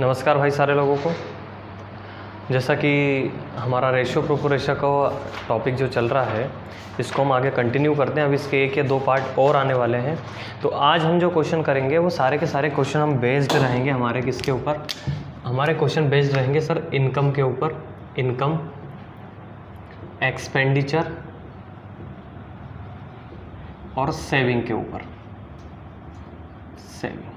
नमस्कार भाई सारे लोगों को। जैसा कि हमारा रेशो प्रोपोर्शन का टॉपिक जो चल रहा है इसको हम आगे कंटिन्यू करते हैं। अब इसके एक या दो पार्ट और आने वाले हैं। तो आज हम जो क्वेश्चन करेंगे वो सारे के सारे क्वेश्चन हम बेस्ड रहेंगे हमारे किसके ऊपर, हमारे क्वेश्चन बेस्ड रहेंगे सर इनकम के ऊपर, इनकम, एक्सपेंडिचर और सेविंग के ऊपर, सेविंग।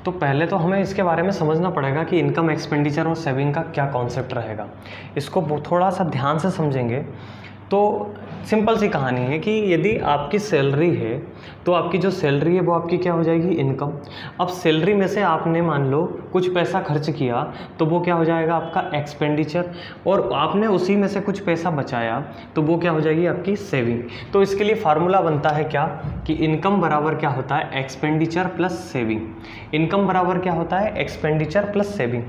तो पहले तो हमें इसके बारे में समझना पड़ेगा कि इनकम, एक्सपेंडिचर और सेविंग का क्या कॉन्सेप्ट रहेगा। इसको थोड़ा सा ध्यान से समझेंगे तो सिंपल सी कहानी है कि यदि आपकी सैलरी है तो आपकी जो सैलरी है वो आपकी क्या हो जाएगी, इनकम। अब सैलरी में से आपने मान लो कुछ पैसा खर्च किया तो वो क्या हो जाएगा आपका एक्सपेंडिचर, और आपने उसी में से कुछ पैसा बचाया तो वो क्या हो जाएगी आपकी सेविंग। तो इसके लिए फार्मूला बनता है क्या कि इनकम बराबर क्या होता है, एक्सपेंडिचर प्लस सेविंग। इनकम बराबर क्या होता है, एक्सपेंडिचर प्लस सेविंग।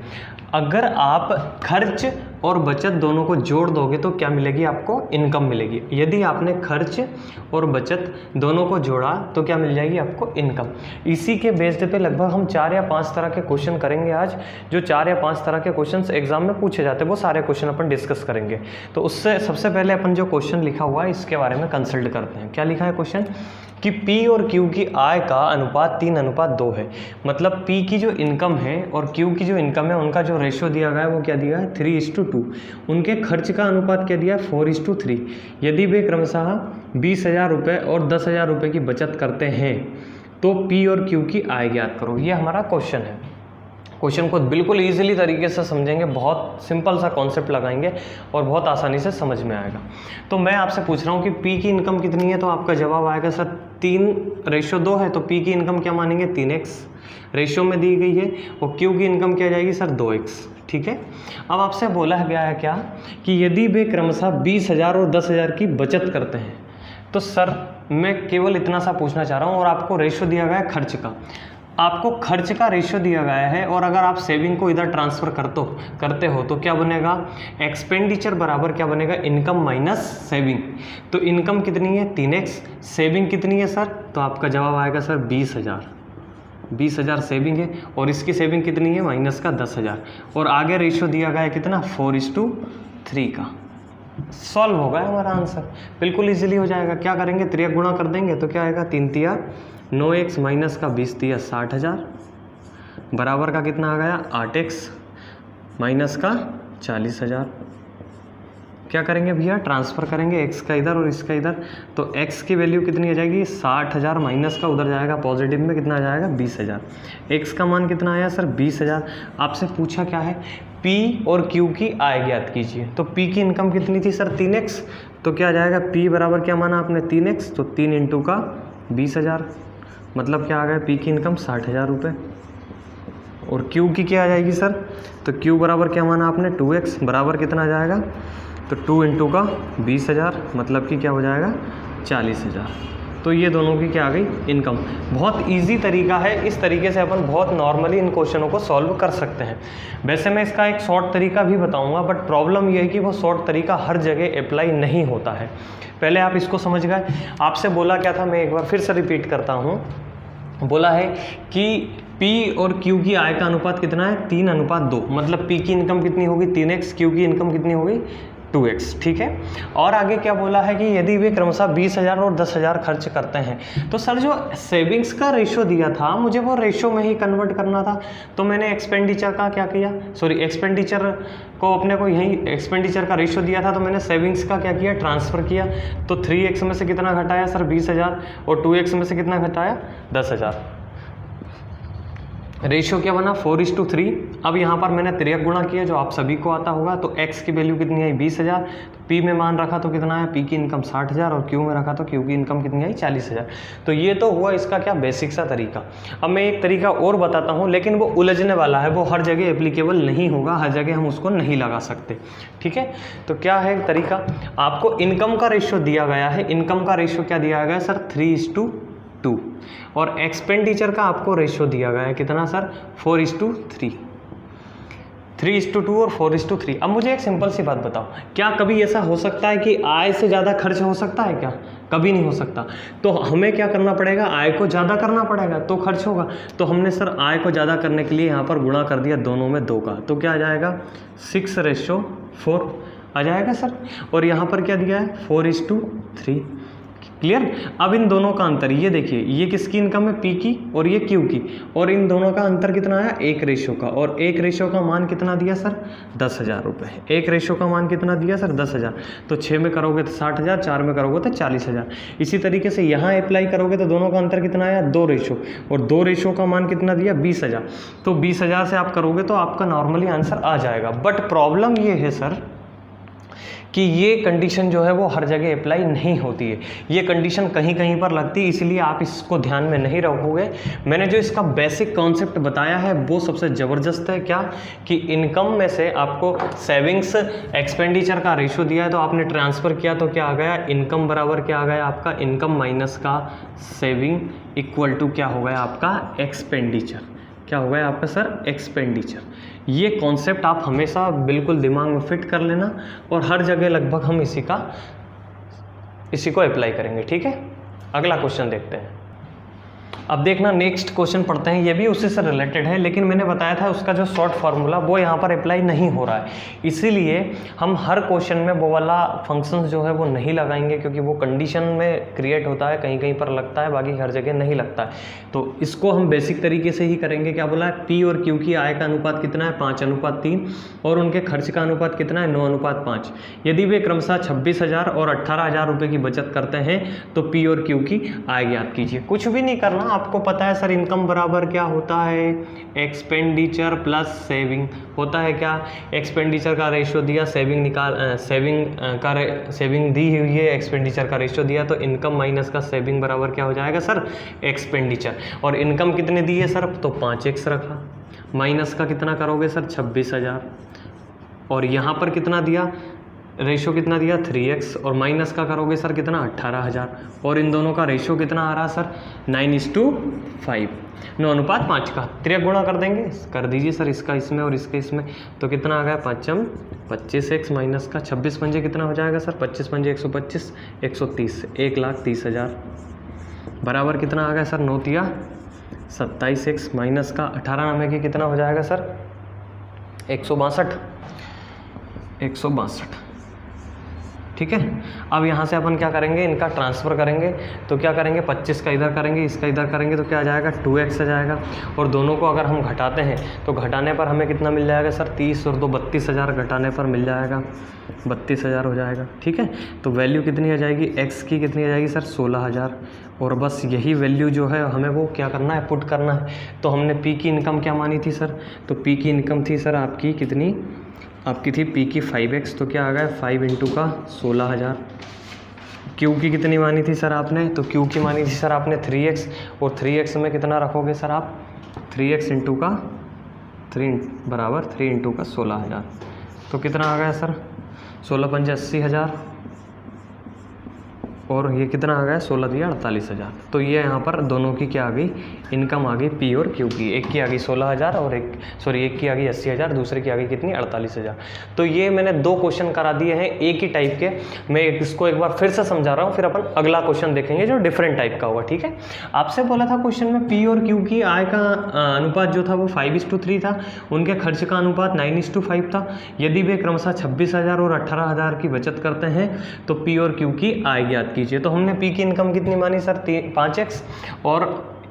अगर आप खर्च और बचत दोनों को जोड़ दोगे तो क्या मिलेगी आपको, इनकम मिलेगी। यदि आपने खर्च और बचत दोनों को जोड़ा तो क्या मिल जाएगी आपको, इनकम। इसी के बेस्ड पे लगभग हम 4 या 5 तरह के क्वेश्चन करेंगे आज। जो 4 या 5 तरह के क्वेश्चन एग्जाम में पूछे जाते हैं वो सारे क्वेश्चन अपन डिस्कस करेंगे। तो उससे सबसे पहले अपन जो क्वेश्चन लिखा हुआ है इसके बारे में कंसल्ट करते हैं। क्या लिखा है क्वेश्चन कि P और Q की आय का अनुपात 3:2 है। मतलब P की जो इनकम है और Q की जो इनकम है उनका जो रेशियो दिया गया है वो क्या दिया है, 3:2। उनके खर्च का अनुपात क्या दिया है, 4:3। यदि वे क्रमशः 20,000 रुपये और 10,000 रुपये की बचत करते हैं तो P और Q की आय ज्ञात करो। ये हमारा क्वेश्चन है। क्वेश्चन को बिल्कुल ईजिली तरीके से समझेंगे, बहुत सिंपल सा कॉन्सेप्ट लगाएंगे और बहुत आसानी से समझ में आएगा। तो मैं आपसे पूछ रहा हूँ कि P की इनकम कितनी है, तो आपका जवाब आएगा सर 3:2 है तो P की इनकम क्या मानेंगे, 3x रेशियो में दी गई है, और Q की इनकम क्या जाएगी सर 2x। ठीक है। अब आपसे बोला गया है क्या कि यदि वे क्रमशः 20,000 और 10,000 की बचत करते हैं तो सर मैं केवल इतना सा पूछना चाह रहा हूँ, और आपको रेशियो दिया गया है खर्च का, आपको खर्च का रेशियो दिया गया है, और अगर आप सेविंग को इधर ट्रांसफ़र करते हो तो क्या बनेगा, एक्सपेंडिचर बराबर क्या बनेगा, इनकम माइनस सेविंग। तो इनकम कितनी है 3x, सेविंग कितनी है सर, तो आपका जवाब आएगा सर 20,000 सेविंग है, और इसकी सेविंग कितनी है माइनस का 10,000, और आगे रेशियो दिया गया है कितना 4:3 का। सॉल्व होगा हमारा आंसर, बिल्कुल इजीली हो जाएगा। क्या करेंगे, 3 गुणा कर देंगे तो क्या आएगा, 3×3 9x माइनस का 20×3 60,000 बराबर का कितना आ गया 8x माइनस का 40,000। क्या करेंगे भैया, ट्रांसफ़र करेंगे x का इधर और इसका इधर, तो x की वैल्यू कितनी आ जाएगी 60,000 माइनस का उधर जाएगा पॉजिटिव में कितना आ जाएगा 20,000। x का मान कितना आया सर 20,000। आपसे पूछा क्या है, P और Q की आय ज्ञात कीजिए। तो P की इनकम कितनी थी सर 3x, तो क्या आ जाएगा P बराबर क्या माना आपने 3x, तो 3 × 20,000 मतलब क्या आ गया, P की इनकम 60,000 रुपये। और Q की क्या आ जाएगी सर, तो Q बराबर क्या माना आपने 2x बराबर कितना आ जाएगा, तो 2 × 20,000 मतलब कि क्या हो जाएगा 40,000। तो ये दोनों की क्या आ गई, इनकम। बहुत इजी तरीका है, इस तरीके से अपन बहुत नॉर्मली इन क्वेश्चनों को सॉल्व कर सकते हैं। वैसे मैं इसका एक शॉर्ट तरीका भी बताऊंगा, बट प्रॉब्लम ये है कि वो शॉर्ट तरीका हर जगह अप्लाई नहीं होता है। पहले आप इसको समझ गए। आपसे बोला क्या था, मैं एक बार फिर से रिपीट करता हूँ। बोला है कि P और Q की आय का अनुपात कितना है 3:2, मतलब P की इनकम कितनी होगी 3x, Q की इनकम कितनी होगी 2x। ठीक है। और आगे क्या बोला है कि यदि वे क्रमशः 20,000 और 10,000 खर्च करते हैं, तो सर जो सेविंग्स का रेशियो दिया था मुझे वो रेशियो में ही कन्वर्ट करना था, तो मैंने एक्सपेंडिचर का क्या किया, एक्सपेंडिचर को अपने को यही एक्सपेंडिचर का रेशियो दिया था तो मैंने सेविंग्स का क्या किया, ट्रांसफ़र किया। तो 3x में से कितना घटाया सर 20,000, और 2x में से कितना घटाया 10,000। रेशियो क्या बना 4:3। अब यहाँ पर मैंने 3 गुणा किया जो आप सभी को आता होगा, तो x की वैल्यू कितनी आई 20,000, P में मान रखा तो कितना आया, P की इनकम 60,000, और Q में रखा तो Q की इनकम कितनी आई 40,000। तो ये तो हुआ इसका क्या बेसिक सा तरीका। अब मैं एक तरीका और बताता हूँ, लेकिन वो उलझने वाला है, वो हर जगह एप्लीकेबल नहीं होगा, हर जगह हम उसको नहीं लगा सकते। ठीक है। तो क्या है तरीका, आपको इनकम का रेशियो दिया गया है, इनकम का रेशियो क्या दिया गया है सर 3:2, और एक्सपेंडिचर का आपको रेशियो दिया गया है कितना सर 4:3। 3:2 और 4:3। अब मुझे एक सिंपल सी बात बताओ, क्या कभी ऐसा हो सकता है कि आय से ज़्यादा खर्च हो सकता है क्या? कभी नहीं हो सकता। तो हमें क्या करना पड़ेगा, आय को ज़्यादा करना पड़ेगा तो खर्च होगा। तो हमने सर आय को ज़्यादा करने के लिए यहाँ पर गुणा कर दिया दोनों में 2 का, तो क्या आ जाएगा 6:4 आ जाएगा सर। और यहाँ पर क्या दिया है 4:3। क्लियर। अब इन दोनों का अंतर ये देखिए, ये किसकी इनकम है, पी की और ये क्यू की, और इन दोनों का अंतर कितना आया 1 रेशो का। और 1 रेशो का मान कितना दिया सर 10,000 रुपये। 1 रेशो का मान कितना दिया सर 10,000। तो 6 में करोगे तो 60,000, 4 में करोगे तो 40,000। इसी तरीके से यहाँ अप्लाई करोगे तो दोनों का अंतर कितना आया 2 रेशो, और 2 रेशो का मान कितना दिया 20,000। तो 20,000 से आप करोगे तो आपका नॉर्मली आंसर आ जाएगा। बट प्रॉब्लम ये है सर कि ये कंडीशन जो है वो हर जगह अप्लाई नहीं होती है, ये कंडीशन कहीं कहीं पर लगती है, इसलिए आप इसको ध्यान में नहीं रखोगे। मैंने जो इसका बेसिक कॉन्सेप्ट बताया है वो सबसे ज़बरदस्त है, क्या कि इनकम में से आपको सेविंग्स एक्सपेंडिचर का रेशो दिया है तो आपने ट्रांसफ़र किया तो क्या आ गया, इनकम बराबर क्या आ गया आपका इनकम माइनस का सेविंग इक्वल टू क्या हो गया आपका एक्सपेंडिचर। क्या हो गया आपका सर एक्सपेंडिचर। ये कॉन्सेप्ट आप हमेशा बिल्कुल दिमाग में फिट कर लेना, और हर जगह लगभग हम इसी को अप्लाई करेंगे। ठीक है, अगला क्वेश्चन देखते हैं। अब देखना नेक्स्ट क्वेश्चन पढ़ते हैं, ये भी उसी से रिलेटेड है, लेकिन मैंने बताया था उसका जो शॉर्ट फार्मूला वो यहाँ पर अप्लाई नहीं हो रहा है, इसीलिए हम हर क्वेश्चन में वो वाला फंक्शंस जो है वो नहीं लगाएंगे, क्योंकि वो कंडीशन में क्रिएट होता है, कहीं कहीं पर लगता है, बाकी हर जगह नहीं लगता है। तो इसको हम बेसिक तरीके से ही करेंगे। क्या बोला है, पी और क्यू की आय का अनुपात कितना है 5:3, और उनके खर्च का अनुपात कितना है 9:5। यदि वे क्रमशः 26,000 और 18,000 रुपये की बचत करते हैं तो पी और क्यू की आय ज्ञात कीजिए। कुछ भी नहीं करना, आपको पता है सर इनकम बराबर क्या होता है एक्सपेंडिचर प्लस सेविंग होता है। क्या एक्सपेंडिचर का रेशियो दिया, सेविंग दी हुई है, एक्सपेंडिचर का रेशियो दिया, तो इनकम माइनस का सेविंग बराबर क्या हो जाएगा सर एक्सपेंडिचर। और इनकम कितने दी है सर, तो 5x रखा, माइनस का कितना करोगे सर 26,000, और यहाँ पर कितना दिया रेशो कितना दिया 3x, और माइनस का करोगे सर कितना 18,000, और इन दोनों का रेशो कितना आ रहा सर 9:5, 9:5 का त्रिक गुणा कर देंगे, कर दीजिए सर इसका इसमें और इसके इसमें, तो कितना आ गया 5 25x माइनस का 26 पंजे कितना हो जाएगा सर 25 पंजे 125, 130, 1,30,000 बराबर कितना आ गया सर 9 27x माइनस का 18 में के कितना हो जाएगा सर 162। ठीक है। अब यहाँ से अपन क्या करेंगे, इनका ट्रांसफ़र करेंगे, तो क्या करेंगे 25 का इधर करेंगे, इसका इधर करेंगे, तो क्या आ जाएगा 2x आ जाएगा। और दोनों को अगर हम घटाते हैं तो घटाने पर हमें कितना मिल जाएगा सर 30 और 2 32,000 घटाने पर मिल जाएगा 32,000 हो जाएगा। ठीक है, तो वैल्यू कितनी आ जाएगी x की, कितनी आ जाएगी सर 16,000। और बस यही वैल्यू जो है हमें वो क्या करना है पुट करना है। तो हमने p की इनकम क्या मानी थी सर, तो p की इनकम थी सर आपकी कितनी, आपकी थी p की 5x, तो क्या आ गया 5 × का 16,000। q की कितनी मानी थी सर आपने, तो q की मानी थी सर आपने 3x, और 3x में कितना रखोगे सर आप 3x × का 3 बराबर 3 × का 16,000, तो कितना आ गया सर 16 पंजे 80,000, और ये कितना आ गया 16 दिया 48,000। तो ये यहाँ पर दोनों की क्या आ गई इनकम आ गई पी और क्यू की, एक की आ गई 16,000 और एक की आ गई 80,000, दूसरे की आ गई कितनी 48,000। तो ये मैंने 2 क्वेश्चन करा दिए हैं एक ही टाइप के। मैं इसको एक बार फिर से समझा रहा हूँ, फिर अपन अगला क्वेश्चन देखेंगे जो डिफरेंट टाइप का होगा। ठीक है, आपसे बोला था क्वेश्चन में पी और क्यू की आय का अनुपात जो था वो 5:3 था, उनके खर्च का अनुपात 9:5 था। यदि वे क्रमशः 26,000 और 18,000 की बचत करते हैं तो पी और क्यू की आय ज्ञात कीजिए। तो हमने पी की इनकम कितनी मानी सर 5x, और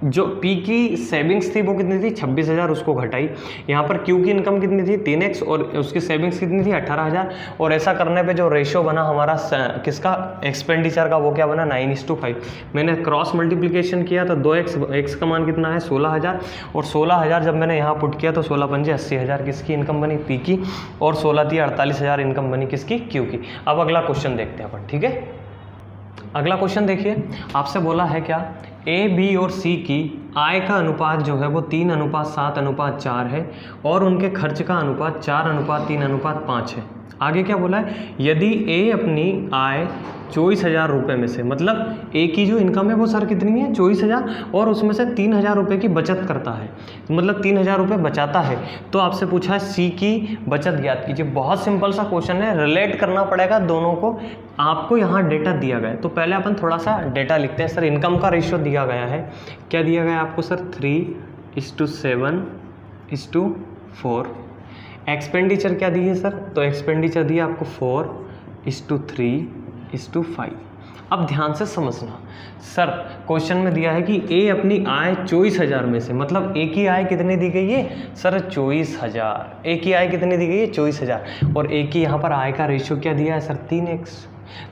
जो P की सेविंग्स थी वो कितनी थी 26,000, उसको घटाई। यहाँ पर Q की इनकम कितनी थी 3x, और उसकी सेविंग्स कितनी थी 18,000। और ऐसा करने पे जो रेशियो बना हमारा किसका एक्सपेंडिचर का, वो क्या बना 9:5। मैंने क्रॉस मल्टीप्लिकेशन किया तो 2x का मान कितना है 16,000, और 16,000 जब मैंने यहाँ पुट किया तो 16 पंजे 80,000 किसकी इनकम बनी P की, और 16 थी 48,000 इनकम बनी किसकी Q की। अब अगला क्वेश्चन देखते हैं अपन। ठीक है, अगला क्वेश्चन देखिए, आपसे बोला है क्या A, B और C की आय का अनुपात जो है वो 3:7:4 है और उनके खर्च का अनुपात 4:3:5 है। आगे क्या बोला है, यदि ए अपनी आय 24,000 रुपये में से, मतलब ए की जो इनकम है वो सर कितनी है 24,000 और उसमें से 3,000 रुपये की बचत करता है, मतलब 3,000 रुपये बचाता है, तो आपसे पूछा है सी की बचत ज्ञात कीजिए। बहुत सिंपल सा क्वेश्चन है, रिलेट करना पड़ेगा दोनों को। आपको यहाँ डेटा दिया गया है तो पहले अपन थोड़ा सा डेटा लिखते हैं। सर इनकम का रेशियो दिया गया है, क्या दिया गया है आपको सर 3:7:4। एक्सपेंडिचर क्या दी है सर, तो एक्सपेंडिचर दिया आपको 4:3:5। अब ध्यान से समझना, सर क्वेश्चन में दिया है कि ए अपनी आय 24,000 में से, मतलब ए की आय कितनी दी गई है सर 24,000। ए की आय कितनी दी गई है 24,000 और ए की यहाँ पर आय का रेशियो क्या दिया है सर 3x।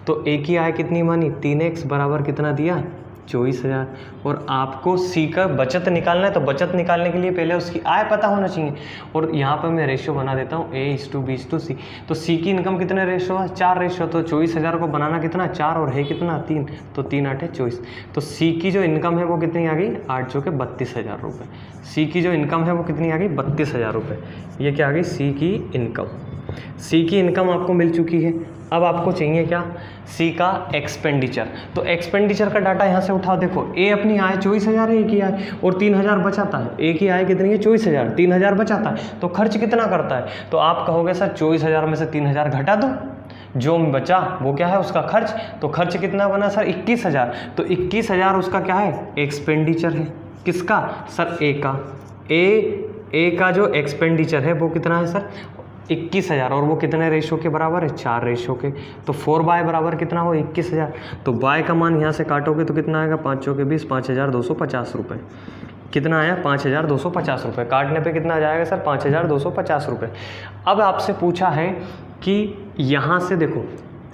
तो ए की आय कितनी मानी 3x बराबर कितना दिया 24,000 और आपको सी का बचत निकालना है, तो बचत निकालने के लिए पहले उसकी आय पता होना चाहिए। और यहाँ पर मैं रेशियो बना देता हूँ A/B/C। तो सी की इनकम कितने रेशियो है 4 रेशियो, तो 24,000 को बनाना कितना 4 और है कितना 3, तो 3×8=24। तो सी की जो इनकम है वो कितनी आ गई 8×32,000 रुपये। सी की जो इनकम है वो कितनी आ गई 32,000 रुपये। ये क्या आ गई सी की इनकम। सी की इनकम आपको मिल चुकी है। अब आपको चाहिए क्या सी का एक्सपेंडिचर। तो एक्सपेंडिचर का डाटा यहाँ से उठाओ। देखो ए अपनी आय 24,000 है, ए की आय, और 3,000 बचाता है। ए की आय कितनी है 24,000, 3,000 बचाता है, तो खर्च कितना करता है। तो आप कहोगे सर 24,000 में से 3,000 घटा दो, जो बचा वो क्या है उसका खर्च। तो खर्च कितना बना सर 21,000। तो 21,000 उसका क्या है एक्सपेंडिचर है। किसका सर ए का। ए का जो एक्सपेंडिचर है वो कितना है सर 21,000 और वो कितने रेशो के बराबर है 4 रेशो के। तो 4/, बराबर कितना हो 21,000। तो बाय का मान यहाँ से काटोगे तो कितना आएगा 5×20 5,250 रुपये। कितना आया 5,250 रुपये। काटने पे कितना आ जाएगा सर 5,250 रुपये। अब आपसे पूछा है कि यहाँ से देखो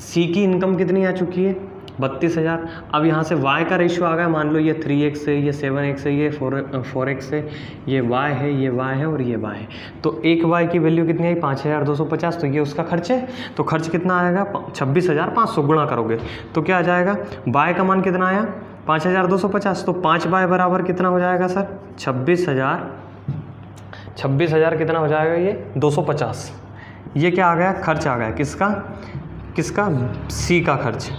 सी की इनकम कितनी आ चुकी है 32,000। अब यहाँ से y का रेशियो आ गया, मान लो ये 3x है, ये 7x है, ये 4x है, ये y है, ये y है और ये y है। तो एक y की वैल्यू कितनी आई 5,250। तो ये उसका खर्च है। तो खर्च कितना आएगा 26,500। गुणा करोगे तो क्या आ जाएगा, y का मान कितना आया 5,250। तो 5y बराबर कितना हो जाएगा सर 26,000 कितना हो जाएगा ये 250। ये क्या आ गया खर्च आ गया किसका सी का खर्च।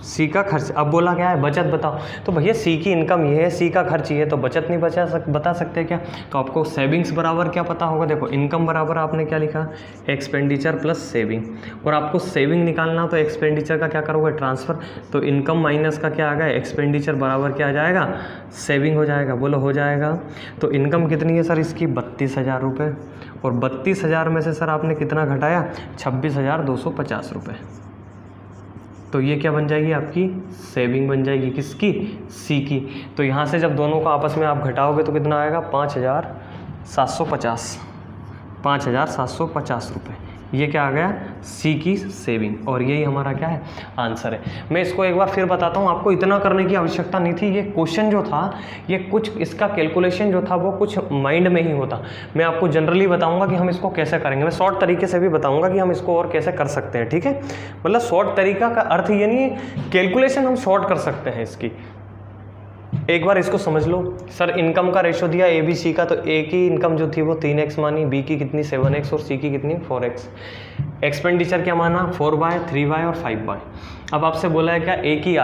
सी का खर्च। अब बोला क्या है बचत बताओ। तो भैया सी की इनकम ये है, सी का खर्च ये है, तो बचत नहीं बता सकते क्या। तो आपको सेविंग्स बराबर क्या पता होगा। देखो इनकम बराबर आपने क्या लिखा एक्सपेंडिचर प्लस सेविंग। और आपको सेविंग निकालना तो एक्सपेंडिचर का क्या करोगे ट्रांसफ़र। तो इनकम माइनस का क्या आ गया एक्सपेंडिचर बराबर क्या आ जाएगा सेविंग हो जाएगा। बोलो हो जाएगा। तो इनकम कितनी है सर इसकी 32,000 रुपये और 32,000 में से सर आपने कितना घटाया 26,250 रुपये। तो ये क्या बन जाएगी आपकी सेविंग बन जाएगी किसकी सी की। तो यहाँ से जब दोनों को आपस में आप घटाओगे तो कितना आएगा 5,750 रुपये। ये क्या आ गया सी की सेविंग और यही हमारा क्या है आंसर है। मैं इसको एक बार फिर बताता हूँ, आपको इतना करने की आवश्यकता नहीं थी। ये क्वेश्चन जो था ये कुछ इसका कैलकुलेशन जो था वो कुछ माइंड में ही होता। मैं आपको जनरली बताऊंगा कि हम इसको कैसे करेंगे। मैं शॉर्ट तरीके से भी बताऊंगा कि हम इसको और कैसे कर सकते हैं। ठीक है, मतलब शॉर्ट तरीका का अर्थ ये नहीं है कैलकुलेशन हम शॉर्ट कर सकते हैं इसकी। एक बार इसको समझ लो। सर इनकम का रेशो दिया ए बी सी का, तो ए की इनकम जो थी वो 3x मानी, बी की कितनी 7x और सी की कितनी 4x। एक्सपेंडिचर क्या माना 4y 3y और 5y। अब आपसे बोला है क्या ए की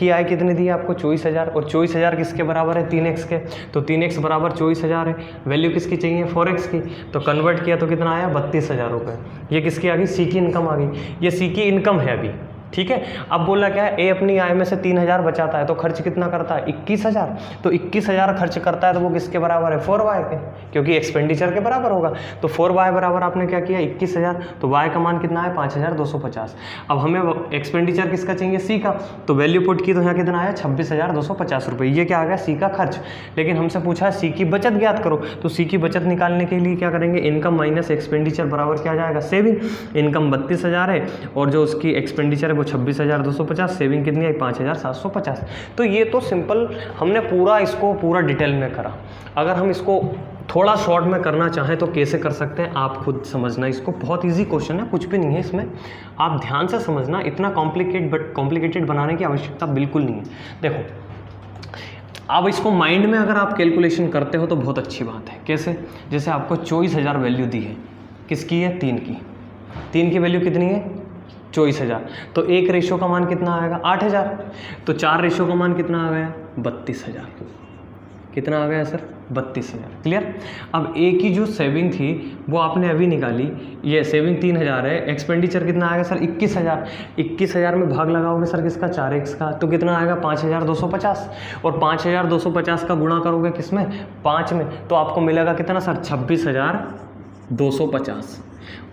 आय कितनी दी है आपको 24,000 और 24,000 किसके बराबर है 3x के। तो 3x बराबर 24,000 है। वैल्यू किसकी चाहिए 4x की। तो कन्वर्ट किया तो कितना आया 32,000 रुपये। ये किसकी आ गई सी की इनकम आ गई। ये सी की इनकम है अभी। ठीक है, अब बोला क्या है ए अपनी आय में से 3,000 बचाता है तो खर्च कितना करता है 21,000। तो 21,000 खर्च करता है तो वो किसके बराबर है 4y के, क्योंकि एक्सपेंडिचर के बराबर होगा। तो 4y बराबर आपने क्या किया 21,000। तो y का मान कितना है 5,250। अब हमें एक्सपेंडिचर किसका चाहिए सी का। तो वैल्यू पुट की तो यहाँ कितना आया 26,250 रुपये। ये क्या आ गया सी का खर्च। लेकिन हमसे पूछा है सी की बचत ज्ञात करो। तो सी की बचत निकालने के लिए क्या करेंगे इनकम माइनस एक्सपेंडिचर बराबर क्या आ जाएगा सेविंग। इनकम 32,000 है और जो उसकी एक्सपेंडिचर है 26,250, सेविंग कितनी आई 5,750। तो ये तो सिंपल हमने पूरा डिटेल में करा। अगर हम इसको थोड़ा शॉर्ट में करना चाहें तो कैसे कर सकते हैं आप खुद समझना। इसको बहुत इजी क्वेश्चन है, कुछ भी नहीं है इसमें, आप ध्यान से समझना। इतना कॉम्प्लिकेटेड बनाने की आवश्यकता बिल्कुल नहीं है। देखो अब इसको माइंड में अगर आप कैलकुलेशन करते हो तो बहुत अच्छी बात है। कैसे? जैसे आपको 24,000 वैल्यू दी है, किसकी है? 3 की। 3 की वैल्यू कितनी है? 24,000। तो 1 रेशो का मान कितना आएगा? 8,000। तो 4 रेशो का मान कितना आ गया? 32,000। कितना आ गया सर? 32,000। क्लियर? अब ए की जो सेविंग थी वो आपने अभी निकाली, ये सेविंग 3,000 है, एक्सपेंडिचर कितना आएगा सर? 21,000। 21,000 में भाग लगाओगे सर किसका? 4x का, तो कितना आएगा? 5,250। और 5,250 का गुणा करोगे किस में? 5 में, तो आपको मिलेगा कितना सर? 26,250।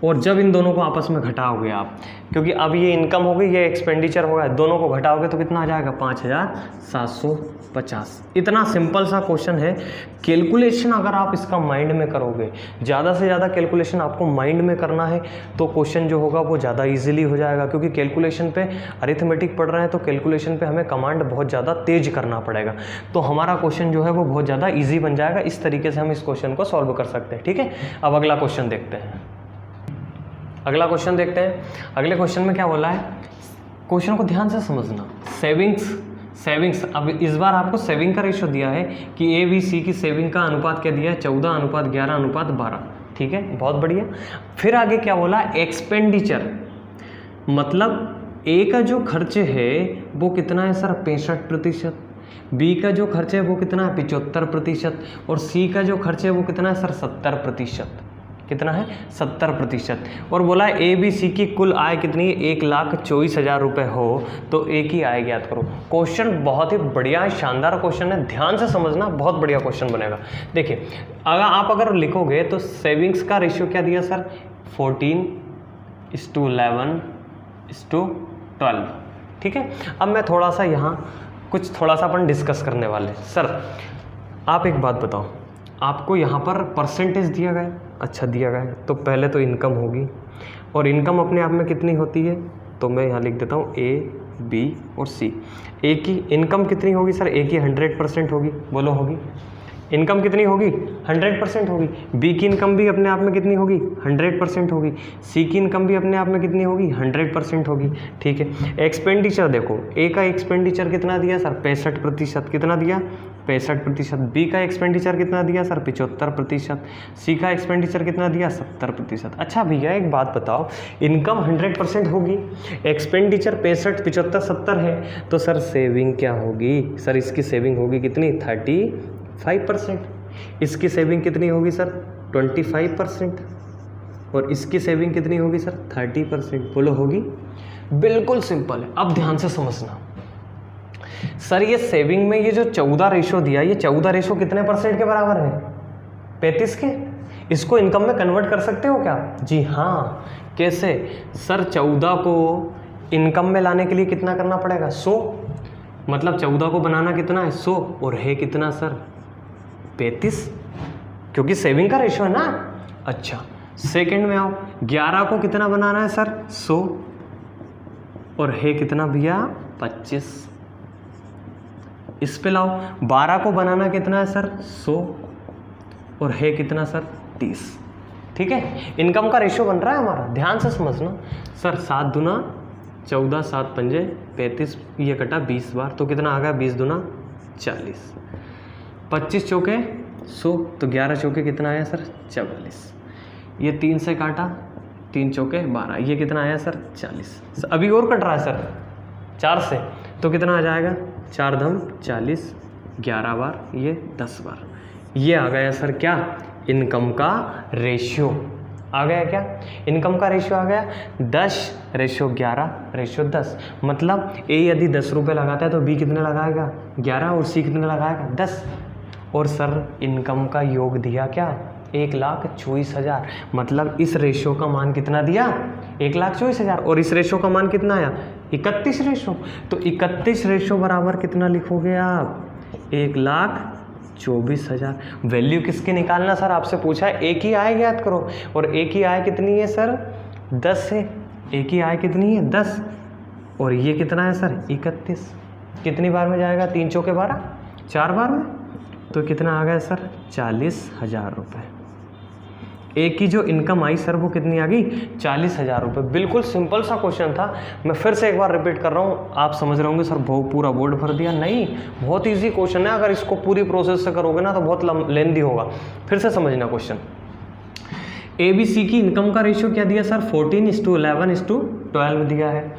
और जब इन दोनों को आपस में घटाओगे आप, क्योंकि अब ये इनकम हो गई, ये एक्सपेंडिचर होगा, दोनों को घटाओगे तो कितना आ जाएगा? 5,750। इतना सिंपल सा क्वेश्चन है। कैलकुलेशन अगर आप इसका माइंड में करोगे, ज़्यादा से ज़्यादा कैलकुलेशन आपको माइंड में करना है, तो क्वेश्चन जो होगा वो ज़्यादा इजीली हो जाएगा। क्योंकि कैलकुलेशन पे अरिथमेटिक पढ़ रहे हैं तो कैलकुलेशन पे हमें कमांड बहुत ज़्यादा तेज करना पड़ेगा, तो हमारा क्वेश्चन जो है वो बहुत ज़्यादा ईजी बन जाएगा। इस तरीके से हम इस क्वेश्चन को सॉल्व कर सकते हैं। ठीक है, अब अगला क्वेश्चन देखते हैं। अगला क्वेश्चन देखते हैं। अगले क्वेश्चन में क्या बोला है? क्वेश्चन को ध्यान से समझना। सेविंग्स अब इस बार आपको सेविंग का रेशो दिया है कि ABC की सेविंग का अनुपात क्या दिया है? 14:11:12। ठीक है, बहुत बढ़िया। फिर आगे क्या बोला? एक्सपेंडिचर, मतलब A का जो खर्चे है वो कितना है सर? 65%। B का जो खर्च है वो कितना है? 75%। और C का जो खर्च है वो कितना है सर? 70%। कितना है? 70%। और बोला है ABC की कुल आय कितनी है? 1,24,000 रुपये हो तो A की आय ज्ञात करो। क्वेश्चन बहुत ही बढ़िया है, शानदार क्वेश्चन है, ध्यान से समझना, बहुत बढ़िया क्वेश्चन बनेगा। देखिए अगर लिखोगे तो सेविंग्स का रेशियो क्या दिया सर? 14:11:12। ठीक है, अब मैं थोड़ा सा यहाँ थोड़ा सा अपन डिस्कस करने वाले। सर आप एक बात बताओ, आपको यहाँ पर परसेंटेज दिया गया है? अच्छा दिया गया है, तो पहले तो इनकम होगी, और इनकम अपने आप में कितनी होती है? तो मैं यहाँ लिख देता हूँ A, B और C। A की इनकम कितनी होगी सर? A की 100% होगी। बोलो होगी? इनकम कितनी होगी? 100% होगी। B की इनकम भी अपने आप में कितनी होगी? 100% होगी। C की इनकम भी अपने आप में कितनी होगी? 100% होगी। ठीक है, एक्सपेंडिचर देखो, A का एक्सपेंडिचर कितना दिया सर? 65%। कितना दिया? 65%। B का एक्सपेंडिचर कितना दिया सर? 75%। C का एक्सपेंडिचर कितना दिया? 70%। अच्छा भैया एक बात बताओ, इनकम 100% होगी, एक्सपेंडिचर 65, 75, 70 है, तो सर सेविंग क्या होगी? सर इसकी सेविंग होगी कितनी? 35%। इसकी सेविंग कितनी होगी सर? 25%। और इसकी सेविंग कितनी होगी सर? 30%। बोलो होगी? बिल्कुल सिंपल है। अब ध्यान से समझना सर, ये सेविंग में ये जो 14 रेशो दिया, ये 14 रेशो कितने परसेंट के बराबर है? 35 के। इसको इनकम में कन्वर्ट कर सकते हो क्या? जी हाँ। कैसे सर? 14 को इनकम में लाने के लिए कितना करना पड़ेगा? 100। मतलब 14 को बनाना कितना है? 100। और है कितना सर? 35, क्योंकि सेविंग का रेशो है ना। अच्छा सेकंड में आओ, 11 को कितना बनाना है सर? 100। और है कितना भैया? 25। इस पे लाओ, 12 को बनाना कितना है सर? 100। और है कितना सर? 30। ठीक है, इनकम का रेशियो बन रहा है हमारा, ध्यान से समझना। सर 7 दूना 14, 7 पंजे 35, ये कटा 20 बार, तो कितना आ गया? 20 दूना 40, 25 चौके 100, तो 11 चौके कितना आया सर? 44। ये 3 से काटा, 3 चौके 12, ये कितना आया सर? 40। अभी और कट रहा है सर 4 से, तो कितना आ जाएगा? 4 धम 40, 11 बार, ये 10 बार। ये आ गया सर क्या? इनकम का रेशियो आ गया। क्या इनकम का रेशियो आ गया? 10:11:10। मतलब ए यदि 10 रुपये लगाता है तो बी कितने लगाएगा? 11, और सी कितने लगाएगा? 10। और सर इनकम का योग दिया क्या? 1,24,000। मतलब इस रेशियो का मान कितना दिया? 1,24,000। और इस रेशियो का मान कितना आया? 31 रेशियो। तो 31 रेशियो बराबर कितना लिखोगे आप? 1,24,000। वैल्यू किसकी निकालना सर? आपसे पूछा है ए की आय ज्ञात करो, और ए की आय कितनी है सर? 10 है। ए की आय कितनी है? 10। और ये कितना है सर? 31। कितनी बार में जाएगा? 3 चौके 12, 4 बार में, तो कितना आ गया सर? 40,000 रुपये। ए की जो इनकम आई सर वो कितनी आ गई 40,000 रुपये। बिल्कुल सिंपल सा क्वेश्चन था। मैं फिर से एक बार रिपीट कर रहा हूँ, आप समझ रहे होंगे सर पूरा बोर्ड भर दिया, नहीं, बहुत इजी क्वेश्चन है। अगर इसको पूरी प्रोसेस से करोगे ना तो बहुत लेंदी होगा। फिर से समझना क्वेश्चन। ए बी सी की इनकम का रेशियो क्या दिया सर 14:11:12 दिया है।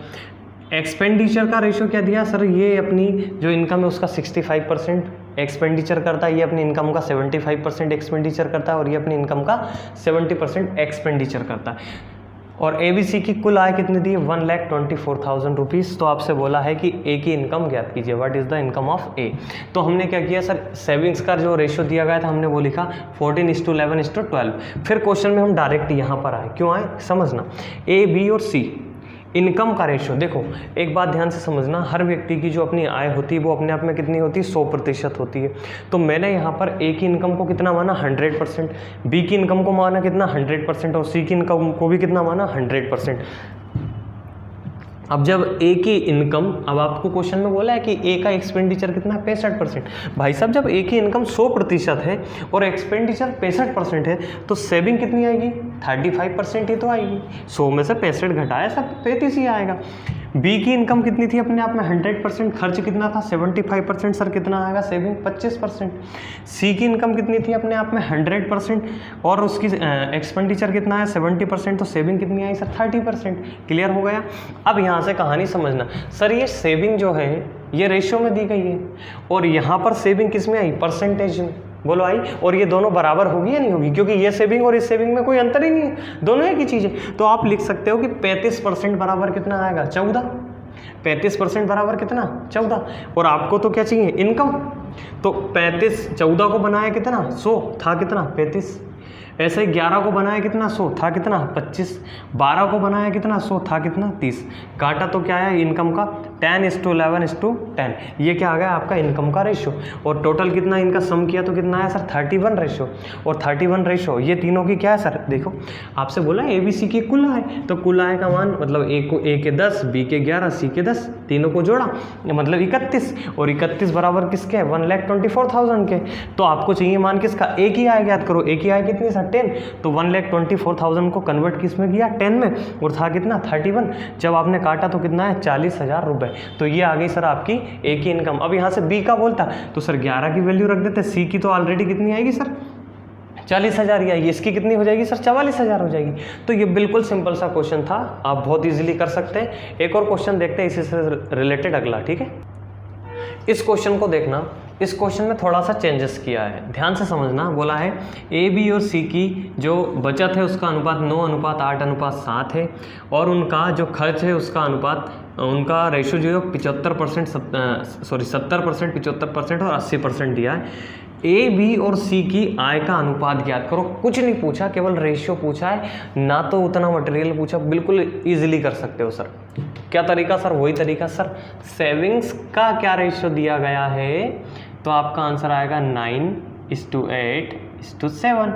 एक्सपेंडिचर का रेशियो क्या दिया सर, ये अपनी जो इनकम है उसका 65% एक्सपेंडिचर करता है, ये अपनी इनकम का 75% एक्सपेंडिचर करता है, और ये अपनी इनकम का 70% एक्सपेंडिचर करता है। और ABC की कुल आय कितनी दी है 1,24,000 रुपीज़। तो आपसे बोला है कि ए की इनकम ज्ञात कीजिए, what is the income of A. तो हमने क्या किया सर, सेविंग्स का जो रेशियो दिया गया था हमने वो लिखा 14:11:12। फिर क्वेश्चन में हम डायरेक्ट यहाँ पर आए, क्यों आए समझना। ए बी और सी इनकम का रेशियो, देखो एक बात ध्यान से समझना, हर व्यक्ति की जो अपनी आय होती है वो अपने आप में कितनी होती है 100% होती है। तो मैंने यहाँ पर ए की इनकम को कितना माना 100%, बी की इनकम को माना कितना 100%, और सी की इनकम को भी कितना माना 100%। अब जब ए की इनकम, अब आपको क्वेश्चन में बोला है कि ए का एक्सपेंडिचर कितना है 65%। भाई साहब जब ए की इनकम 100% है और एक्सपेंडिचर 65% है तो सेविंग कितनी आएगी 35% ही तो आएगी। 100 में से 65 घटाया सब 35 ही आएगा। बी की इनकम कितनी थी अपने आप में 100%, खर्च कितना था 75%, सर कितना आएगा सेविंग 25%। सी की इनकम कितनी थी अपने आप में 100% और उसकी एक्सपेंडिचर कितना है 70%, तो सेविंग कितनी आई सर 30%। क्लियर हो गया। अब यहाँ से कहानी समझना, सर ये सेविंग जो है ये रेशियो में दी गई है और यहाँ पर सेविंग किस में आई परसेंटेज में, बोलो आई, और ये दोनों बराबर होगी या नहीं होगी, क्योंकि ये सेविंग और इस सेविंग में कोई अंतर ही नहीं है, दोनों एक ही चीज़ है। तो आप लिख सकते हो कि 35% बराबर कितना आएगा 14, 35% बराबर कितना 14, और आपको तो क्या चाहिए इनकम, तो 35 14 को बनाया कितना 100 था कितना 35, ऐसे 11 को बनाया कितना 100 था कितना 25, 12 को बनाया कितना 100 था कितना 30, काटा तो क्या है इनकम का 10:11:10, ये क्या आ गया आपका इनकम का रेशियो। और टोटल कितना इनका सम किया तो कितना है सर 31 रेशियो, और 31 रेशियो ये तीनों की क्या है सर, देखो आपसे बोला ABC की कुल आय, तो कुल आय का मान मतलब ए के 10, बी के 11, सी के 10, तीनों को जोड़ा मतलब 31, और 31 बराबर किसके 1,24,000 के। तो आपको चाहिए मान किसका ए की आय ज्ञात करो, ए की आय कितनी सर 10, तो 1,24,000 को कन्वर्ट किस में किया 10 में, और था कितना 31, जब आपने काटा तो कितना है 40,000 रुपए। तो ये आ गई सर आपकी ए की इनकम। अब यहाँ से बी का बोलता तो सर 11 की वैल्यू रख देते, सी की तो ऑलरेडी कितनी आएगी सर 40,000 ही आएगी, इसकी कितनी हो जाएगी सर 44,000 हो जाएगी। तो ये बिल्कुल सिंपल सा क्वेश्चन था, आप बहुत इजीली कर सकते हैं। एक और क्वेश्चन देखते हैं इसी से रिलेटेड अगला, ठीक है। इस क्वेश्चन को देखना, इस क्वेश्चन में थोड़ा सा चेंजेस किया है, ध्यान से समझना। बोला है ए बी और सी की जो बचत है उसका अनुपात 9:8:7 है, और उनका जो खर्च है उसका अनुपात, उनका रेशियो जो है 75%, 70%, 75% और 80% दिया है। ए बी और सी की आय का अनुपात ज्ञात करो। कुछ नहीं पूछा, केवल रेशियो पूछा है, ना तो उतना मटेरियल पूछा, बिल्कुल इजीली कर सकते हो सर। क्या तरीका सर, वही तरीका सर, सेविंग्स का क्या रेशियो दिया गया है, तो आपका आंसर आएगा 9:8:7।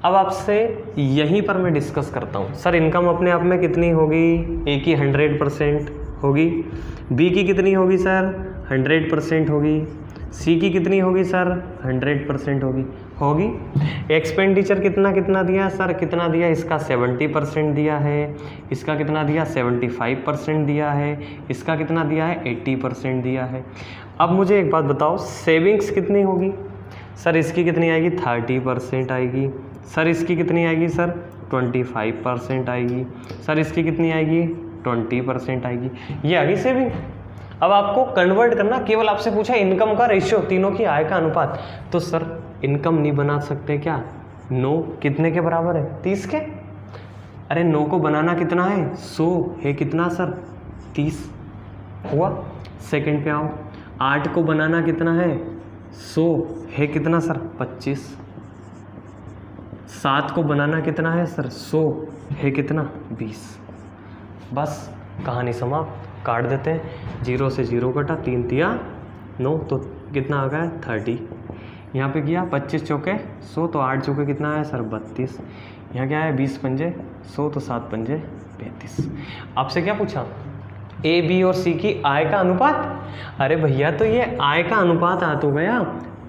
अब आपसे यहीं पर मैं डिस्कस करता हूँ, सर इनकम अपने आप में कितनी होगी, ए की 100% होगी, बी की कितनी होगी सर 100% होगी, सी की कितनी होगी सर 100% होगी। एक्सपेंडिचर कितना कितना दिया सर, कितना दिया, इसका 70% दिया है, इसका कितना दिया 75% दिया है, इसका कितना दिया है 80% दिया है। अब मुझे एक बात बताओ, सेविंग्स कितनी होगी सर, इसकी कितनी आएगी 30% आएगी, सर इसकी कितनी आएगी सर 25% आएगी, सर इसकी कितनी आएगी 20% आएगी, ये आ गई सेविंग। अब आपको कन्वर्ट करना, केवल आपसे पूछा इनकम का रेशियो, तीनों की आय का अनुपात, तो सर इनकम नहीं बना सकते क्या, 9 कितने के बराबर है 30 के, अरे 9 को बनाना कितना है 100 है कितना सर 30 हुआ। सेकंड पे आओ, 8 को बनाना कितना है 100 है कितना सर 25, 7 को बनाना कितना है सर 100 है कितना 20। बस कहानी समाप्त, काट देते हैं, 0 से 0 कटा, 3 तिया 9, तो कितना आ गया 30। यहाँ पे किया 25 चौके 100, तो 8 चौके कितना है सर 32। यहाँ क्या है 20 पंजे 100, तो 7 पंजे 35। आपसे क्या पूछा, ए बी और सी की आय का अनुपात, अरे भैया तो ये आय का अनुपात आ तो गया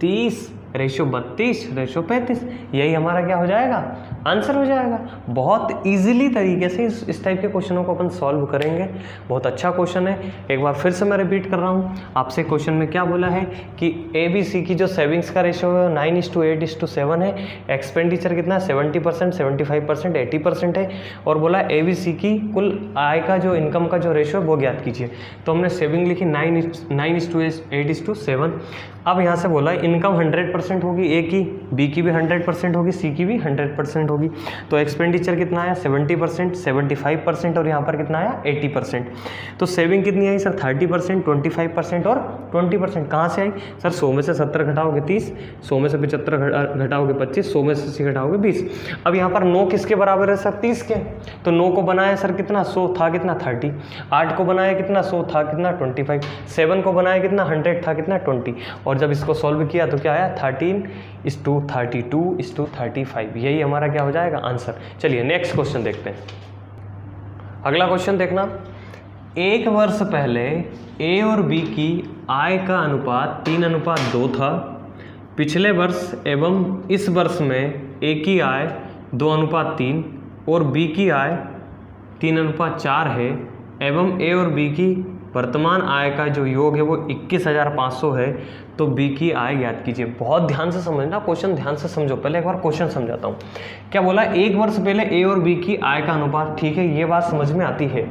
30:32:35, यही हमारा क्या हो जाएगा आंसर हो जाएगा। बहुत इजीली तरीके से इस टाइप के क्वेश्चनों को अपन सॉल्व करेंगे। बहुत अच्छा क्वेश्चन है। एक बार फिर से मैं रिपीट कर रहा हूँ आपसे, क्वेश्चन में क्या बोला है कि ABC की जो सेविंग्स का रेशियो है 9:8:7 है, एक्सपेंडिचर कितना है 70%, 75%, 80% है, और बोला ABC की कुल आय का जो इनकम का जो रेशियो है वो ज्ञात कीजिए। तो हमने सेविंग लिखी 9:8:7। अब यहाँ से बोला इनकम 100% होगी, ए की, बी की भी 100% होगी, सी की भी 100% होगी। तो एक्सपेंडिचर कितना आया 70%, 75%, और यहाँ पर कितना आया 80%। तो सेविंग कितनी आई सर 30%, 25% और 20%। कहाँ से आई सर? 100 में से 70 घटाओगे 30, 100 में से 75 घटाओगे 25, 100 में से 80 घटाओगे 20। अब यहाँ पर 9 किसके बराबर है सर? 30 के। तो 9 को बनाया सर कितना 100 था कितना 30, 8 को बनाया कितना 100 था कितना 25, 7 को बनाया कितना 100 था कितना 20, और जब इसको सॉल्व किया तो क्या आया 13:32:35। यही हमारा क्या हो जाएगा आंसर। चलिए नेक्स्ट क्वेश्चन देखते हैं। अगला क्वेश्चन देखना, एक वर्ष पहले ए और बी की आय का अनुपात 3:2 था। पिछले वर्ष एवं इस वर्ष में ए की आय 2:3 और बी की आय 3:4 है, एवं ए और बी की वर्तमान आय का जो योग है वो 21,500 है। तो बी की आय ज्ञात कीजिए। बहुत ध्यान से समझना, क्वेश्चन ध्यान से समझो। पहले एक बार क्वेश्चन समझाता हूँ। क्या बोला? एक वर्ष पहले ए और बी की आय का अनुपात, ठीक है, ये बात समझ में आती है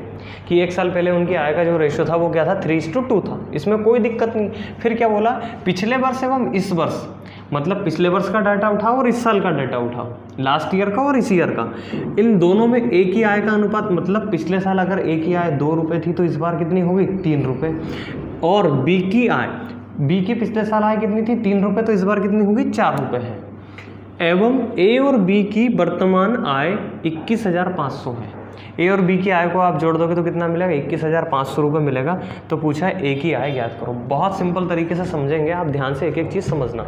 कि एक साल पहले उनकी आय का जो रेशियो था वो क्या था 3:2 था, इसमें कोई दिक्कत नहीं। फिर क्या बोला? पिछले वर्ष एवं इस वर्ष, मतलब पिछले वर्ष का डाटा उठाओ और इस साल का डाटा उठाओ, लास्ट ईयर का और इस ईयर का। इन दोनों में ए की आय का अनुपात, मतलब पिछले साल अगर ए की आय 2 रुपये थी तो इस बार कितनी होगी 3 रुपये, और बी की आय, बी की पिछले साल आय कितनी थी 3 रुपये, तो इस बार कितनी होगी 4 रुपये है। एवं ए और बी की वर्तमान आय 21,500 है। ए और बी की आय को आप जोड़ दोगे तो कितना मिलेगा 21,500 रुपये मिलेगा। तो पूछा है ए की आय ज्ञात करो। बहुत सिंपल तरीके से समझेंगे आप, ध्यान से एक एक चीज़ समझना।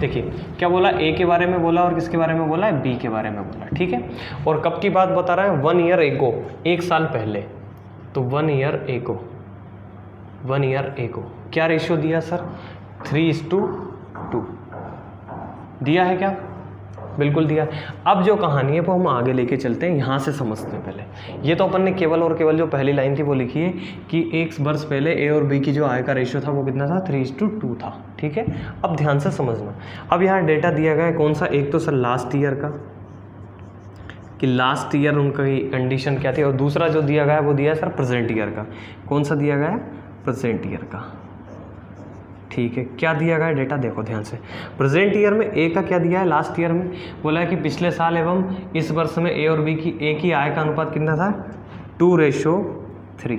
देखिए क्या बोला, ए के बारे में बोला और किसके बारे में बोला है, बी के बारे में बोला, ठीक है। और कब की बात बता रहा है, 1 ईयर एगो, 1 साल पहले। तो 1 ईयर एगो, 1 ईयर एगो क्या रेशियो दिया सर 3:2 दिया है क्या? बिल्कुल दिया। अब जो कहानी है वो हम आगे लेके चलते हैं, यहाँ से समझते हैं पहले। ये तो अपन ने केवल और केवल जो पहली लाइन थी वो लिखी है कि एक वर्ष पहले ए और बी की जो आय का रेशियो था वो कितना था 3:2 था, ठीक है। अब ध्यान से समझना। अब यहाँ डेटा दिया गया है कौन सा, एक तो सर लास्ट ईयर का कि लास्ट ईयर उनका कंडीशन क्या थी, और दूसरा जो दिया गया है वो दिया है सर प्रेजेंट ईयर का। कौन सा दिया गया है? प्रेजेंट ईयर का, ठीक है। क्या दिया गया है डेटा देखो ध्यान से। प्रेजेंट ईयर में ए का क्या दिया है, लास्ट ईयर में बोला है कि पिछले साल एवं इस वर्ष में ए और बी की ए की आय का अनुपात कितना था 2:3।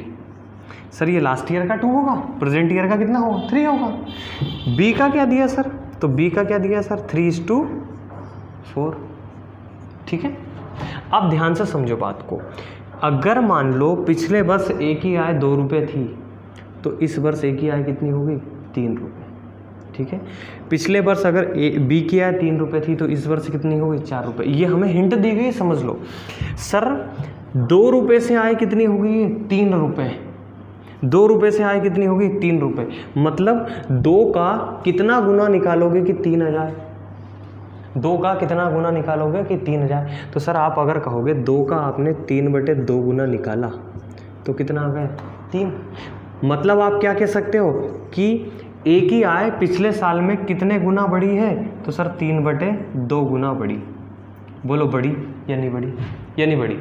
सर ये लास्ट ईयर का 2 होगा, प्रेजेंट ईयर का कितना होगा 3 होगा। बी का क्या दिया सर, तो बी का क्या दिया सर 3:4, ठीक है। अब ध्यान से समझो बात को। अगर मान लो पिछले वर्ष ए की आय 2 रुपये थी तो इस वर्ष ए की आय कितनी होगी 3 रुपये, ठीक है। पिछले वर्ष अगर बी की आय 3 रुपये थी तो इस वर्ष कितनी होगी 4 रुपये। ये हमें हिंट दी गई, समझ लो। सर 2 रुपये से आय कितनी होगी 3 रुपये, 2 रुपये से आय कितनी होगी 3 रुपये, मतलब 2 का कितना गुना निकालोगे कि 3,000, 2 का कितना गुना निकालोगे कि 3,000। तो सर आप अगर कहोगे 2 का आपने 3/2 गुना निकाला तो कितना आ गया 3। मतलब आप क्या कह सकते हो कि ए की आय पिछले साल में कितने गुना बढ़ी है, तो सर 3/2 गुना बढ़ी। बोलो बड़ी या नहीं बढ़ी, या नहीं बढ़ी?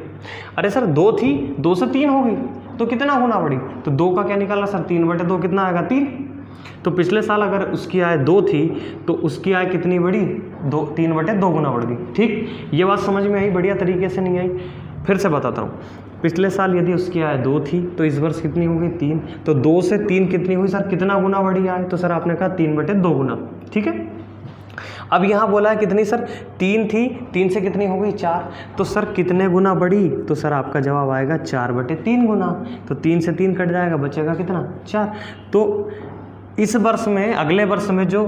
अरे सर 2 थी, 2 से 3 होगी तो कितना गुना बढ़ी, तो 2 का क्या निकाला सर 3/2 कितना आएगा 3। तो पिछले साल अगर उसकी आय 2 थी तो उसकी आय कितनी बढ़ी 3/2 गुना बढ़ गई, ठीक। ये बात समझ में आई? बढ़िया तरीके से नहीं आई? फिर से बताता हूँ। पिछले साल यदि उसकी आय 2 थी तो इस वर्ष कितनी होगी 3, तो 2 से 3 कितनी हुई सर, कितना गुना बढ़ी आय, तो सर आपने कहा 3/2 गुना, ठीक है। अब यहाँ बोला है कितनी सर 3 थी, 3 से कितनी हो गई 4, तो सर कितने गुना बढ़ी, तो सर आपका जवाब आएगा 4/3 गुना। तो 3 से 3 कट जाएगा, बचेगा कितना 4। तो इस वर्ष में, अगले वर्ष में जो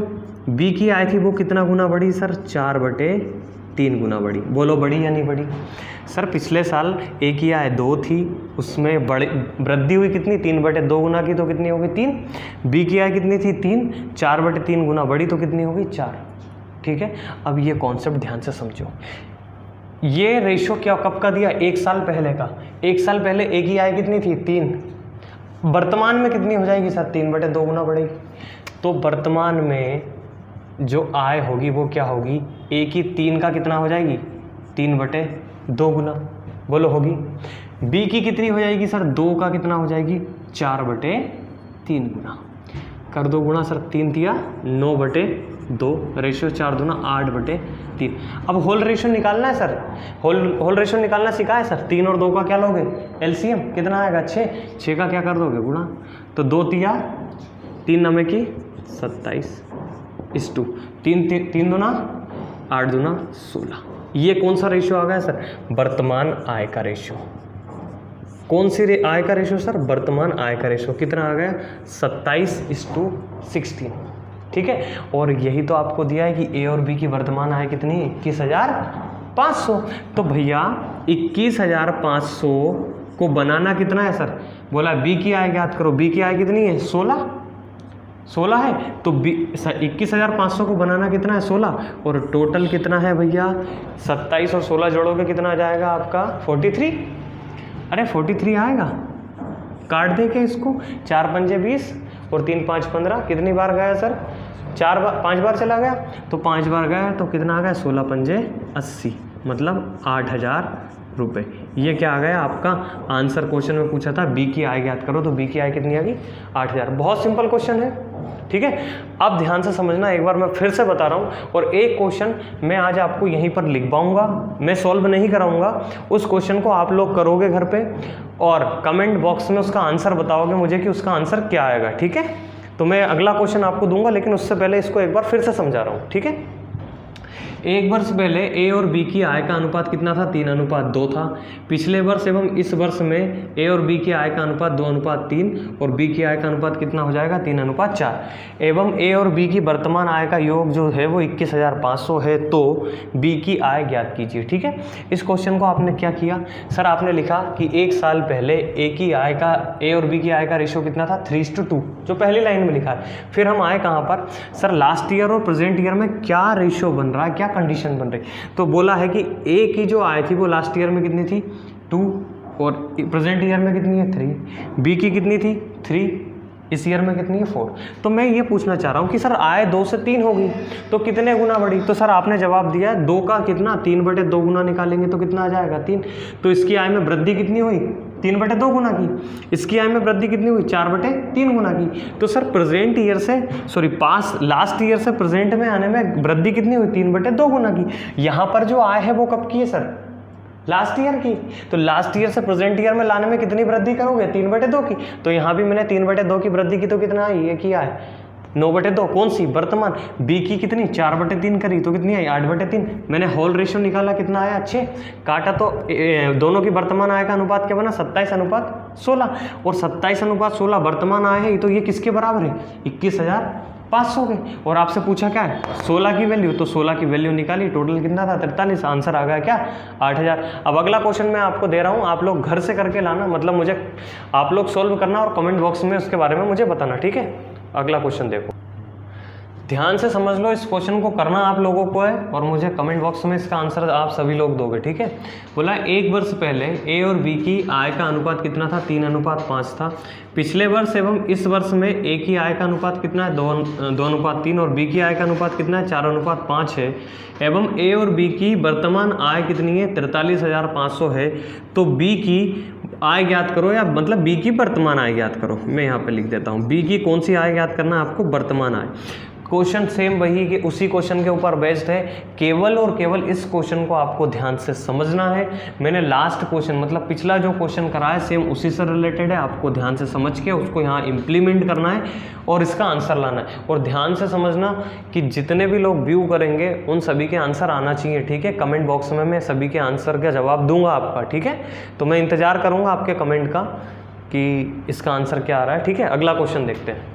बी की आय थी वो कितना गुना बढ़ी सर 4/3 गुना बढ़ी। बोलो बड़ी या नहीं बढ़ी? सर पिछले साल ए की आय 2 थी, उसमें बड़ी वृद्धि हुई कितनी 3/2 गुना की, तो कितनी होगी 3। बी की आय कितनी थी 3, 4/3 गुना बढ़ी तो कितनी होगी 4, ठीक है। अब ये कॉन्सेप्ट ध्यान से समझो। ये रेशियो क्या कब का दिया, 1 साल पहले का। 1 साल पहले ए की आय कितनी थी, 3। वर्तमान में कितनी हो जाएगी सर, 3/2 गुना बढ़ेगी। तो वर्तमान में जो आय होगी वो क्या होगी, ए की 3 का कितना हो जाएगी, 3/2 गुना, बोलो होगी। बी की कितनी हो जाएगी सर, 2 का कितना हो जाएगी, 4/3 गुना। कर दो गुणा सर, 3 दिया 9/2, रेशियो 4 दूना 8/3। अब होल रेशियो निकालना है सर, होल रेशियो निकालना सिखा है सर। 3 और 2 का क्या लोगे, एलसीएम कितना आएगा, 6 का क्या कर दोगे गुणा, तो 2 तिया 3 नमे की 27/2, 3 दूना 8 दूना 16। ये कौन सा रेशियो आ गया सर, वर्तमान आय का रेशियो। कौन सी आय का रेशियो सर, वर्तमान आय का रेशियो कितना आ गया, 27/16। ठीक है, और यही तो आपको दिया है कि ए और बी की वर्तमान आय कितनी है, 21,500। तो भैया 21,500 को बनाना कितना है सर, बोला बी की आय ज्ञात करो। बी की आय कितनी है, 16 है। तो 21,500 को बनाना कितना है, 16, और टोटल कितना है भैया, 27 और 16 जोड़ोगे कितना आ जाएगा आपका, 43। अरे 43 आएगा, काट दे के इसको, 4 पंजे 20 और 3 5 15, कितनी बार गया सर, 5 बार चला गया, तो 5 बार गया तो कितना आ गया, 16 पंजे 80, मतलब 8,000 रुपये। ये क्या आ गया आपका आंसर। क्वेश्चन में पूछा था बी की आय ज्ञात करो, तो बी की आय कितनी आ गई, 8,000। बहुत सिंपल क्वेश्चन है, ठीक है। अब ध्यान से समझना, एक बार मैं फिर से बता रहा हूँ, और एक क्वेश्चन मैं आज आपको यहीं पर लिखवाऊंगा, मैं सॉल्व नहीं कराऊंगा। उस क्वेश्चन को आप लोग करोगे घर पे, और कमेंट बॉक्स में उसका आंसर बताओगे मुझे कि उसका आंसर क्या आएगा, ठीक है। तो मैं अगला क्वेश्चन आपको दूंगा, लेकिन उससे पहले इसको एक बार फिर से समझा रहा हूँ, ठीक है। 1 वर्ष पहले ए और बी की आय का अनुपात कितना था, 3:2 था। पिछले वर्ष एवं इस वर्ष में ए और बी की आय का अनुपात 2:3 और बी की आय का अनुपात कितना हो जाएगा, 3:4। एवं ए और बी की वर्तमान आय का योग जो है वो 21,500 है, तो बी की आय ज्ञात कीजिए, ठीक है। इस क्वेश्चन को आपने क्या किया सर, आपने लिखा कि 1 साल पहले ए और बी की आय का रेशियो कितना था, 3:2, जो पहली लाइन में लिखा है। फिर हम आए कहाँ पर सर, लास्ट ईयर और प्रेजेंट ईयर में क्या रेशियो बन रहा है, क्या कंडीशन बन रही। तो बोला है कि ए की जो आय थी वो लास्ट ईयर में कितनी थी, 2, और प्रेजेंट ईयर में कितनी है, 3। बी की कितनी थी, 3, इस ईयर में कितनी है, 4। तो मैं ये पूछना चाह रहा हूँ कि सर आय 2 से 3 होगी तो कितने गुना बढ़ी। तो सर आपने जवाब दिया 2 का कितना, 3/2 गुना निकालेंगे तो कितना आ जाएगा, 3। तो इसकी आय में वृद्धि कितनी हुई, 3/2 गुना की। इसकी आय में वृद्धि कितनी हुई, 4/3 गुना की। तो सर प्रेजेंट ईयर से लास्ट ईयर से प्रेजेंट में आने में वृद्धि कितनी हुई, 3/2 गुना की। यहाँ पर जो आय है वो कब की है सर, लास्ट ईयर की। तो लास्ट ईयर से प्रेजेंट ईयर में लाने में कितनी वृद्धि करोगे, 3/2 की। तो यहाँ भी मैंने 3/2 की वृद्धि की, तो कितना आई, ये किया है 9/2, कौन सी, वर्तमान। बी की कितनी, 4/3 करी तो कितनी आई, 8/3। मैंने होल रेशियो निकाला, कितना आया, 6। काटा तो दोनों की वर्तमान आय का अनुपात क्या बना, 27:16, और 27:16 वर्तमान आय है, तो ये किसके बराबर है, 21,500 के। और आपसे पूछा क्या है, 16 की वैल्यू, तो 16 की वैल्यू निकाली, टोटल कितना था, 43। आंसर आ गया क्या, 8,000। अब अगला क्वेश्चन मैं आपको दे रहा हूँ, आप लोग घर से करके लाना, मतलब मुझे आप लोग सोल्व करना और कमेंट बॉक्स में उसके बारे में मुझे बताना, ठीक है। अगला क्वेश्चन देखो, ध्यान से समझ लो, इस क्वेश्चन को करना आप लोगों को है, और मुझे कमेंट बॉक्स में इसका आंसर आप सभी लोग दोगे, ठीक है। बोला 1 वर्ष पहले ए और बी की आय का अनुपात कितना था, 3:5 था। पिछले वर्ष एवं इस वर्ष में ए की आय का अनुपात कितना है, 2:3, और बी की आय का अनुपात कितना है, 4:5 है। एवं ए और बी की वर्तमान आय कितनी है, 43,500 है। तो बी की आय ज्ञात करो, या मतलब बी की वर्तमान आय ज्ञात करो। मैं यहाँ पे लिख देता हूँ, बी की कौन सी आय ज्ञात करना है आपको, वर्तमान आय। क्वेश्चन सेम वही के उसी क्वेश्चन के ऊपर बेस्ड है, केवल और केवल इस क्वेश्चन को आपको ध्यान से समझना है। मैंने लास्ट क्वेश्चन मतलब पिछला जो क्वेश्चन करा है सेम उसी से रिलेटेड है, आपको ध्यान से समझ के उसको यहाँ इम्प्लीमेंट करना है और इसका आंसर लाना है। और ध्यान से समझना कि जितने भी लोग व्यू करेंगे उन सभी के आंसर आना चाहिए, ठीक है। कमेंट बॉक्स में मैं सभी के आंसर का जवाब दूंगा आपका, ठीक है। तो मैं इंतज़ार करूँगा आपके कमेंट का कि इसका आंसर क्या आ रहा है, ठीक है। अगला क्वेश्चन देखते हैं।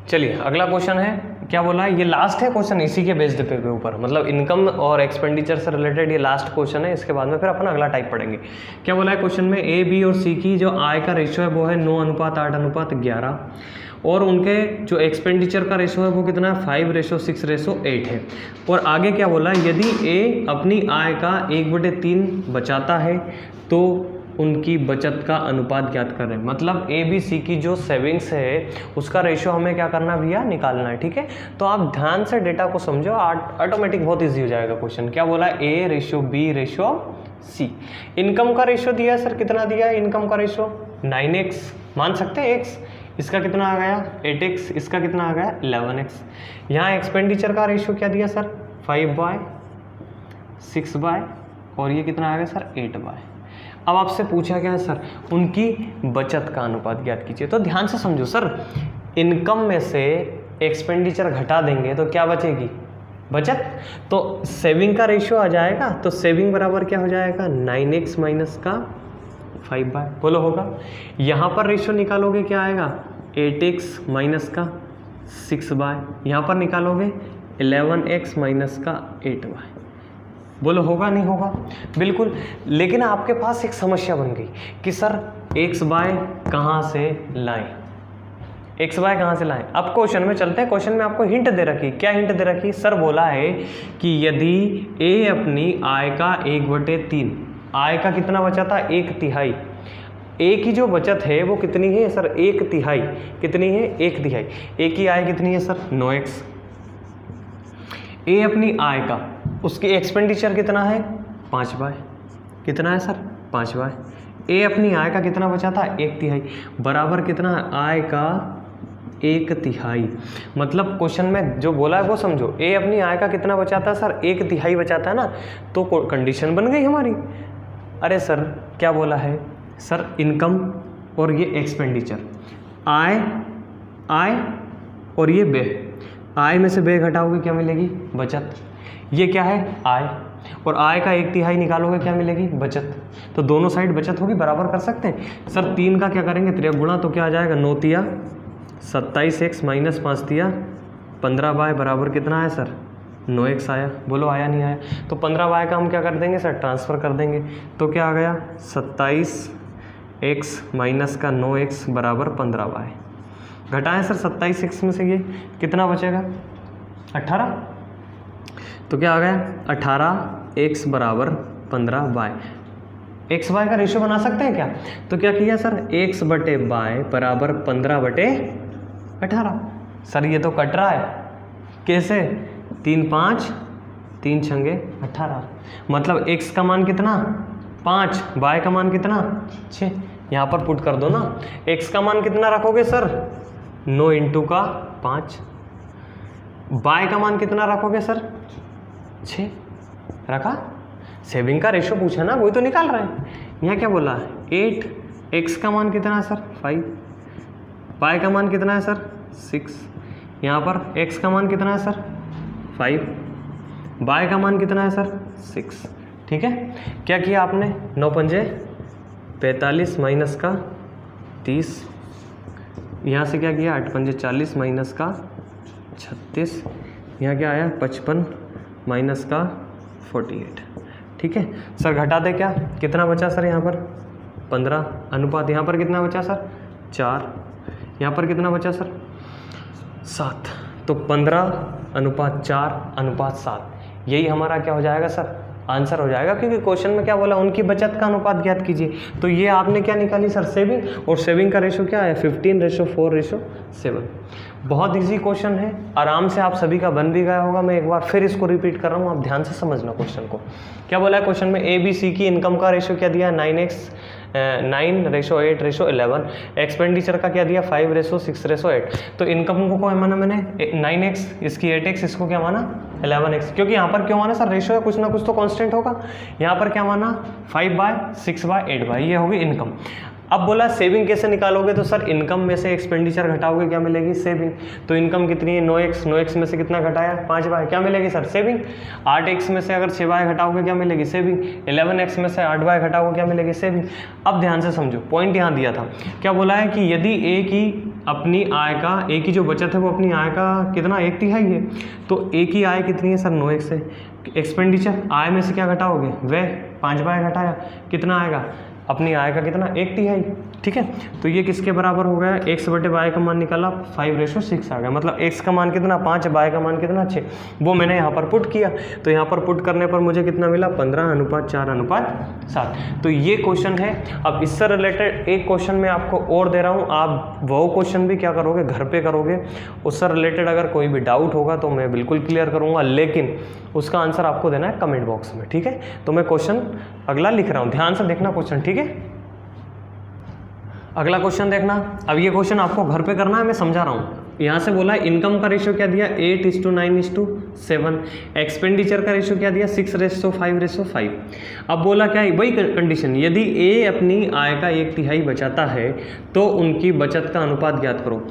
चलिए अगला क्वेश्चन है, क्या बोला है, ये लास्ट है क्वेश्चन इसी के बेस्ड पे के ऊपर, मतलब इनकम और एक्सपेंडिचर से रिलेटेड ये लास्ट क्वेश्चन है। इसके बाद में फिर अपन अगला टाइप पढ़ेंगे। क्या बोला है क्वेश्चन में, ए बी और सी की जो आय का रेशियो है वो है 9:8:11, और उनके जो एक्सपेंडिचर का रेशो है वो कितना है 5:6:8 है। और आगे क्या बोला, यदि ए अपनी आय का 1/3 बचाता है तो उनकी बचत का अनुपात ज्ञात करें। मतलब ए बी सी की जो सेविंग्स है उसका रेशो हमें क्या करना भैया, निकालना है। ठीक है, तो आप ध्यान से डेटा को समझो, ऑटोमेटिक बहुत इजी हो जाएगा क्वेश्चन। क्या बोला, ए रेशो बी रेशो सी। इनकम का रेशो दिया है सर, कितना दिया है इनकम का रेशो 9x, मान सकते हैं x, इसका कितना आ गया 8x, इसका कितना आ गया 11x। यहाँ एक्सपेंडिचर का रेशो क्या दिया सर 5/6 और ये कितना आ गया सर 8/। अब आपसे पूछा क्या है सर, उनकी बचत का अनुपात ज्ञात कीजिए। तो ध्यान से समझो सर, इनकम में से एक्सपेंडिचर घटा देंगे तो क्या बचेगी, बचत। तो सेविंग का रेशियो आ जाएगा, तो सेविंग बराबर क्या हो जाएगा 9x माइनस का 5/, बोलो होगा। यहाँ पर रेशियो निकालोगे क्या आएगा 8x माइनस का 6/, यहाँ पर निकालोगे 11x माइनस का 8/। बोलो होगा नहीं होगा, बिल्कुल। लेकिन आपके पास एक समस्या बन गई कि सर x/, कहाँ से लाएं, x/, कहाँ से लाएं। अब क्वेश्चन में चलते हैं। क्वेश्चन में आपको हिंट दे रखी, क्या हिंट दे रखी, सर बोला है कि यदि a अपनी आय का 1/3, आय का कितना बचा था 1/3, a की जो बचत है वो कितनी है सर 1/3, कितनी है 1/3। a की आय कितनी है सर 9x। a अपनी आय का, उसकी एक्सपेंडिचर कितना है 5/, कितना है सर 5/। a अपनी आय का कितना बचा था 1/3, बराबर कितना है आय का 1/3। मतलब क्वेश्चन में जो बोला है वो समझो, a अपनी आय का कितना बचाता है सर 1/3 बचाता है ना, तो कंडीशन बन गई हमारी। अरे सर क्या बोला है सर, इनकम और ये एक्सपेंडिचर, आय और ये व्यय, आय में से व्यय घटाओगे क्या मिलेगी बचत। ये क्या है आय, और आय का 1/3 निकालोगे क्या मिलेगी बचत। तो दोनों साइड बचत होगी, बराबर कर सकते हैं सर। 3 का क्या करेंगे 3 गुणा, तो क्या आ जाएगा 9×3 27x माइनस 5×3 15/, बराबर कितना है सर 9x आया। बोलो आया नहीं आया। तो 15/, का हम क्या कर देंगे सर ट्रांसफ़र कर देंगे, तो क्या आ गया 27x माइनस का 9x बराबर 15/। घटाएं सर 27x में से ये कितना बचेगा 18, तो क्या आ गया 18x बराबर 15/। x/y का रेशियो बना सकते हैं क्या, तो क्या किया सर x/y बराबर 15/18। सर ये तो कट रहा है, कैसे 3 5 3 छंगे 18, मतलब x का मान कितना 5, y का मान कितना 6। यहाँ पर पुट कर दो ना, x का मान कितना रखोगे सर 9 × 5, y का मान कितना रखोगे सर 6 रखा। सेविंग का रेशो पूछा ना, वही तो निकाल रहे हैं। यहाँ क्या बोला 8, x का मान कितना है सर 5, y का मान कितना है सर 6, यहाँ पर x का मान कितना है सर 5, y का मान कितना है सर 6। ठीक है, क्या किया आपने 9 पंजे 45 माइनस का 30, यहाँ से क्या किया 8 पंजे 40 माइनस का 36, यहाँ क्या आया 55 माइनस का 48। ठीक है सर, घटा दे क्या, कितना बचा सर यहाँ पर 15 अनुपात, यहाँ पर कितना बचा सर 4, यहाँ पर कितना बचा सर 7, तो 15:4:7, यही हमारा क्या हो जाएगा सर आंसर हो जाएगा। क्योंकि क्वेश्चन में क्या बोला उनकी बचत का अनुपात ज्ञात कीजिए, तो ये आपने क्या निकाली सर सेविंग, और सेविंग का रेशो क्या है 15:4:7। बहुत इजी क्वेश्चन है, आराम से आप सभी का बन भी गया होगा। मैं एक बार फिर इसको रिपीट कर रहा हूँ, आप ध्यान से समझना क्वेश्चन को। क्या बोला है क्वेश्चन में, ए बी सी की इनकम का रेशो क्या दिया 9:8:11, एक्सपेंडिचर का क्या दिया 5:6:8। तो इनकम को क्या माना मैंने 9x, इसकी 8x, इसको क्या माना 11x, क्योंकि यहाँ पर क्यों माना सर रेशो है, कुछ ना कुछ तो कांस्टेंट होगा। यहाँ पर क्या माना 5/6/8, ये होगी इनकम। अब बोला सेविंग कैसे निकालोगे, तो सर इनकम में से एक्सपेंडिचर घटाओगे क्या मिलेगी सेविंग। तो इनकम कितनी है 9x में से कितना घटाया 5/, क्या मिलेगी सर सेविंग। 8x में से अगर 6/, घटाओगे क्या मिलेगी सेविंग। 11x में से 8/, घटाओगे क्या मिलेगी सेविंग। अब ध्यान से समझो, पॉइंट यहाँ दिया था, क्या बोला है कि यदि ए की अपनी आय का, ए की जो बचत है वो अपनी आय का कितना 1/3 है, तो ए की आय कितनी है सर 9x है। एक्सपेंडिचर आय में से क्या घटाओगे वह 5/, घटाया कितना आएगा अपनी आय का कितना 1/3, ठीक है। तो ये किसके बराबर हो गया, x बटे y का मान निकाला 5/6 आ गया, मतलब x का मान कितना 5, y का मान कितना 6, वो मैंने यहाँ पर पुट किया। तो यहाँ पर पुट करने पर मुझे कितना मिला 15:4:7। तो ये क्वेश्चन है। अब इससे रिलेटेड एक क्वेश्चन मैं आपको और दे रहा हूँ, आप वो क्वेश्चन भी क्या करोगे, घर पे करोगे। उससे रिलेटेड अगर कोई भी डाउट होगा तो मैं बिल्कुल क्लियर करूँगा, लेकिन उसका आंसर आपको देना है कमेंट बॉक्स में, ठीक है। तो मैं क्वेश्चन अगला लिख रहा हूँ, ध्यान से देखना क्वेश्चन, ठीक है। अगला क्वेश्चन देखना। अब ये क्वेश्चन आपको घर पे करना है, मैं समझा रहा हूँ। यहाँ से बोला इनकम का रेशियो क्या दिया 8:9:7, एक्सपेंडिचर का रेशियो क्या दिया 6:5:5। अब बोला क्या है, वही कंडीशन, यदि ए अपनी आय का 1/3 बचाता है तो उनकी बचत का अनुपात ज्ञात करो।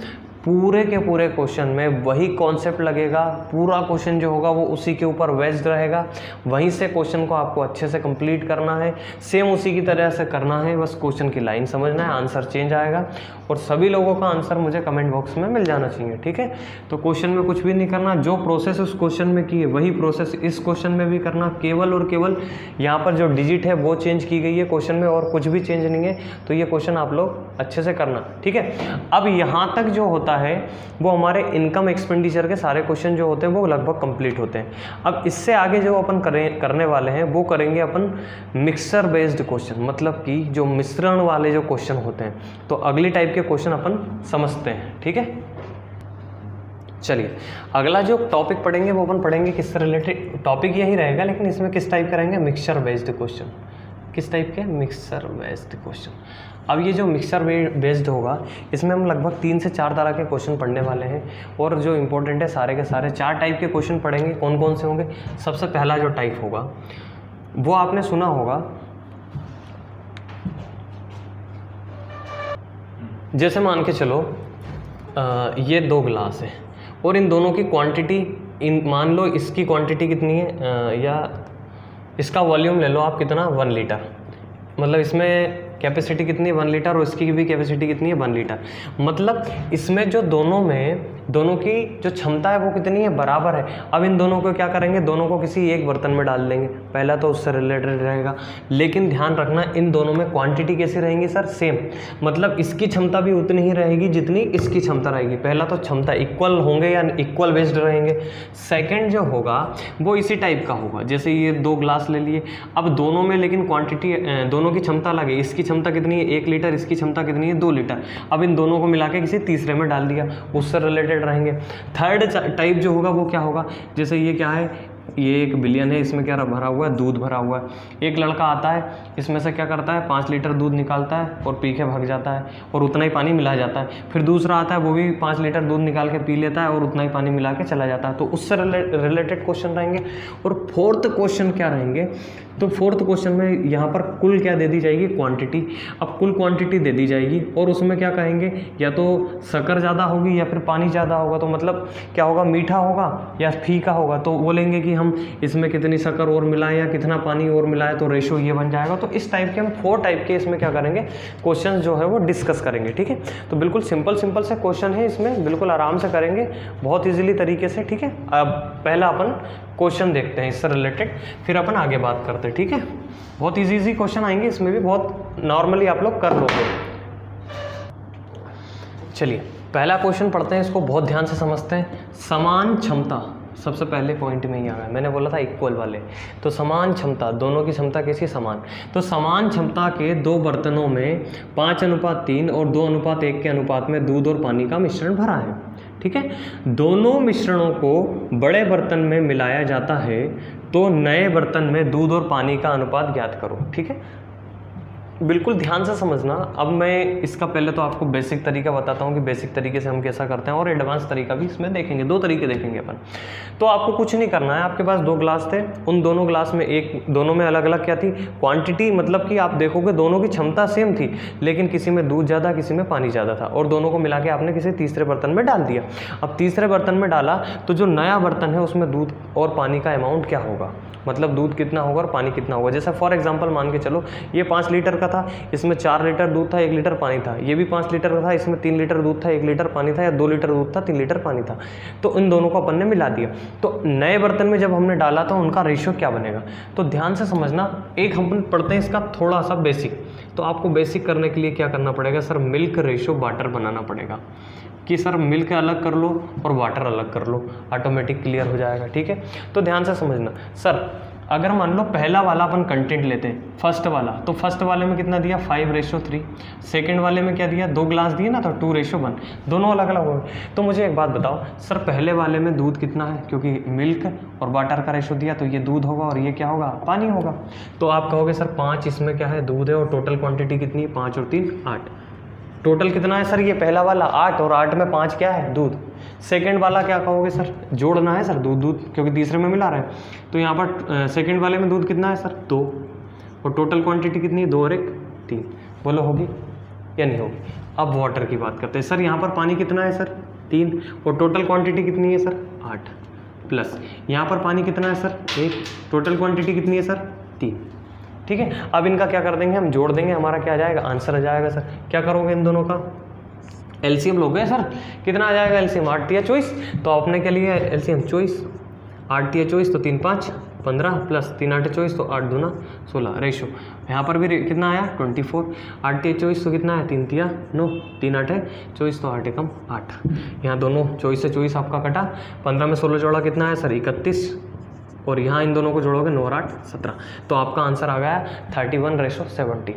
पूरे के पूरे क्वेश्चन में वही कॉन्सेप्ट लगेगा, पूरा क्वेश्चन जो होगा वो उसी के ऊपर बेस्ड रहेगा। वहीं से क्वेश्चन को आपको अच्छे से कंप्लीट करना है, सेम उसी की तरह से करना है, बस क्वेश्चन की लाइन समझना है, आंसर चेंज आएगा। और सभी लोगों का आंसर मुझे कमेंट बॉक्स में मिल जाना चाहिए, ठीक है। तो क्वेश्चन में कुछ भी नहीं करना, जो प्रोसेस उस क्वेश्चन में की है वही प्रोसेस इस क्वेश्चन में भी करना, केवल और केवल यहाँ पर जो डिजिट है वो चेंज की गई है क्वेश्चन में, और कुछ भी चेंज नहीं है। तो ये क्वेश्चन आप लोग अच्छे से करना, ठीक है। अब यहाँ तक जो होता है वो हमारे इनकम एक्सपेंडिचर के सारे क्वेश्चन जो होते हैं वो लगभग कंप्लीट होते हैं। अब इससे आगे जो अपन करने वाले हैं वो करेंगे अपन मिक्सचर बेस्ड क्वेश्चन, मतलब कि जो मिश्रण वाले जो क्वेश्चन होते हैं। तो अगली टाइप के क्वेश्चन अपन समझते हैं, ठीक है। चलिए अगला जो टॉपिक पढ़ेंगे वो अपन पढ़ेंगे किससे रिलेटेड, टॉपिक यही रहेगा लेकिन इसमें किस टाइप करेंगे, मिक्सचर बेस्ड क्वेश्चन। किस टाइप के, मिक्सचर बेस्ड क्वेश्चन। अब ये जो मिक्सचर बेस्ड होगा इसमें हम लगभग 3 से 4 तरह के क्वेश्चन पढ़ने वाले हैं, और जो इंपॉर्टेंट है सारे के सारे 4 टाइप के क्वेश्चन पढ़ेंगे। कौन कौन से होंगे, सबसे पहला जो टाइप होगा वो आपने सुना होगा, जैसे मान के चलो ये 2 ग्लास है और इन दोनों की क्वांटिटी, मान लो इसकी क्वांटिटी कितनी है, या इसका वॉल्यूम ले लो आप कितना 1 लीटर, मतलब इसमें कैपेसिटी कितनी है 1 लीटर और इसकी भी कैपेसिटी कितनी है 1 लीटर। मतलब इसमें जो दोनों की जो क्षमता है वो कितनी है, बराबर है। अब इन दोनों को क्या करेंगे, दोनों को किसी एक बर्तन में डाल देंगे, पहला तो उससे रिलेटेड रहेगा। लेकिन ध्यान रखना इन दोनों में क्वांटिटी कैसी रहेंगी सर, सेम, मतलब इसकी क्षमता भी उतनी ही रहेगी जितनी इसकी क्षमता रहेगी। पहला तो क्षमता इक्वल होंगे या इक्वल बेस्ड रहेंगे। सेकेंड जो होगा वो इसी टाइप का होगा, जैसे ये 2 ग्लास ले लिए, अब दोनों में लेकिन क्वांटिटी, दोनों की क्षमता अलग है। इसकी क्षमता कितनी है 1 लीटर, इसकी क्षमता कितनी है 2 लीटर। अब इन दोनों को मिला के किसी तीसरे में डाल दिया, उससे रिलेटेड रहेंगे। थर्ड टाइप जो होगा वो क्या होगा, जैसे ये क्या है, ये 1 बिलियन है, इसमें क्या भरा हुआ है, दूध भरा हुआ है। एक लड़का आता है, इसमें से क्या करता है 5 लीटर दूध निकालता है और पी के भाग जाता है और उतना ही पानी मिला जाता है। फिर दूसरा आता है, वो भी 5 लीटर दूध निकाल के पी लेता है और उतना ही पानी मिला के चला जाता है। तो उससे रिलेटेड क्वेश्चन रहेंगे। और फोर्थ क्वेश्चन क्या रहेंगे, तो फोर्थ क्वेश्चन में यहाँ पर कुल क्या दे दी जाएगी, क्वांटिटी। अब कुल क्वांटिटी दे दी जाएगी और उसमें क्या कहेंगे, या तो शक्कर ज़्यादा होगी या फिर पानी ज़्यादा होगा। तो मतलब क्या होगा, मीठा होगा या फीका होगा। तो बोलेंगे कि हम इसमें कितनी शक्कर और मिलाएं या कितना पानी और मिलाएं, तो रेशो ये बन जाएगा। तो इस टाइप के हम 4 टाइप के इसमें क्या करेंगे, क्वेश्चन जो है वो डिस्कस करेंगे, ठीक है। तो बिल्कुल सिंपल से क्वेश्चन है, इसमें बिल्कुल आराम से करेंगे, बहुत ईजिली तरीके से, ठीक है। अब पहला अपन क्वेश्चन देखते हैं इससे रिलेटेड, फिर अपन आगे बात करते हैं, ठीक है। बहुत इजी क्वेश्चन आएंगे इसमें भी, बहुत नॉर्मली आप लोग कर लोगे। चलिए पहला क्वेश्चन पढ़ते हैं, इसको बहुत ध्यान से समझते हैं। समान क्षमता, सबसे पहले पॉइंट में ही आ गया, मैंने बोला था इक्वल वाले। तो समान क्षमता, दोनों की क्षमता कैसी, समान। तो समान क्षमता के 2 बर्तनों में 5:3 और 2:1 के अनुपात में दूध और पानी का मिश्रण भरा है, ठीक है। दोनों मिश्रणों को बड़े बर्तन में मिलाया जाता है तो नए बर्तन में दूध और पानी का अनुपात ज्ञात करो, ठीक है। बिल्कुल ध्यान से समझना। अब मैं इसका पहले तो आपको बेसिक तरीका बताता हूँ कि बेसिक तरीके से हम कैसा करते हैं, और एडवांस तरीका भी इसमें देखेंगे। 2 तरीके देखेंगे अपन। तो आपको कुछ नहीं करना है, आपके पास 2 ग्लास थे, उन दोनों ग्लास में दोनों में अलग अलग क्या थी, क्वांटिटी, मतलब कि आप देखोगे दोनों की क्षमता सेम थी, लेकिन किसी में दूध ज़्यादा, किसी में पानी ज़्यादा था, और दोनों को मिला के आपने किसी तीसरे बर्तन में डाल दिया। अब तीसरे बर्तन में डाला तो जो नया बर्तन है उसमें दूध और पानी का अमाउंट क्या होगा, मतलब दूध कितना होगा और पानी कितना होगा। जैसे फॉर एग्जांपल मान के चलो ये 5 लीटर का का था, इसमें 4 लीटर दूध था, 1 लीटर पानी था। ये भी 5 लीटर का था, इसमें 3 लीटर दूध था, 1 लीटर पानी था, या 2 लीटर दूध था, 3 लीटर पानी था। तो इन दोनों को अपन ने मिला दिया। तो नए बर्तन में जब हमने डाला तो उनका रेशियो क्या बनेगा। तो ध्यान से समझना, एक हम पढ़ते हैं इसका थोड़ा सा बेसिक। तो आपको बेसिक करने के लिए क्या करना पड़ेगा सर, मिल्क रेशियो वाटर बनाना पड़ेगा कि सर मिल्क अलग कर लो और वाटर अलग कर लो, ऑटोमेटिक क्लियर हो जाएगा। ठीक है, तो ध्यान से समझना सर, अगर मान लो पहला वाला अपन कंटेंट लेते हैं, फर्स्ट वाला, तो फर्स्ट वाले में कितना दिया 5:3, सेकंड वाले में क्या दिया 2 ग्लास दिए ना, तो 2:1, दोनों अलग अलग हो गए। तो मुझे एक बात बताओ सर, पहले वाले में दूध कितना है, क्योंकि मिल्क और वाटर का रेशो दिया, तो ये दूध होगा और ये क्या होगा, पानी होगा। तो आप कहोगे सर 5 इसमें क्या है, दूध है, और टोटल क्वान्टिटी कितनी है, 5 और 3 8। टोटल कितना है सर, ये पहला वाला 8, और 8 में 5 क्या है, दूध। सेकंड वाला क्या कहोगे सर, जोड़ना है सर दूध, क्योंकि तीसरे में मिला रहा है। तो यहाँ पर सेकंड वाले में दूध कितना है सर, 2, और टोटल क्वांटिटी कितनी है, 2 और 1 3। बोलो होगी या नहीं होगी। अब वाटर की बात करते हैं सर, यहाँ पर पानी कितना है सर, 3, और टोटल क्वांटिटी कितनी है सर, 8, प्लस यहाँ पर पानी कितना है सर, 1, टोटल क्वांटिटी कितनी है सर, 3। ठीक है, अब इनका क्या कर देंगे, हम जोड़ देंगे, हमारा क्या आ जाएगा, आंसर आ जाएगा सर। क्या करोगे इन दोनों का एलसीएम लोगे सर, कितना आ जाएगा एलसीएम, 8 तिया 24। तो आपने क्या लिया एलसीएम 24, 8 तिया 24, तो 3 5 15, प्लस 3 8 24, तो 8 दूना 16। रेशो यहाँ पर भी कितना आया 24, 8 तिया 24, तो कितना है 3 तिया 9, 3 8 24, तो 8 एकम 8। यहाँ दोनों 24 से 24 आपका कटा, 15 में 16 जोड़ा कितना है सर 31, और यहाँ इन दोनों को जोड़ोगे 9 और 8 17। तो आपका आंसर आ गया 31:70।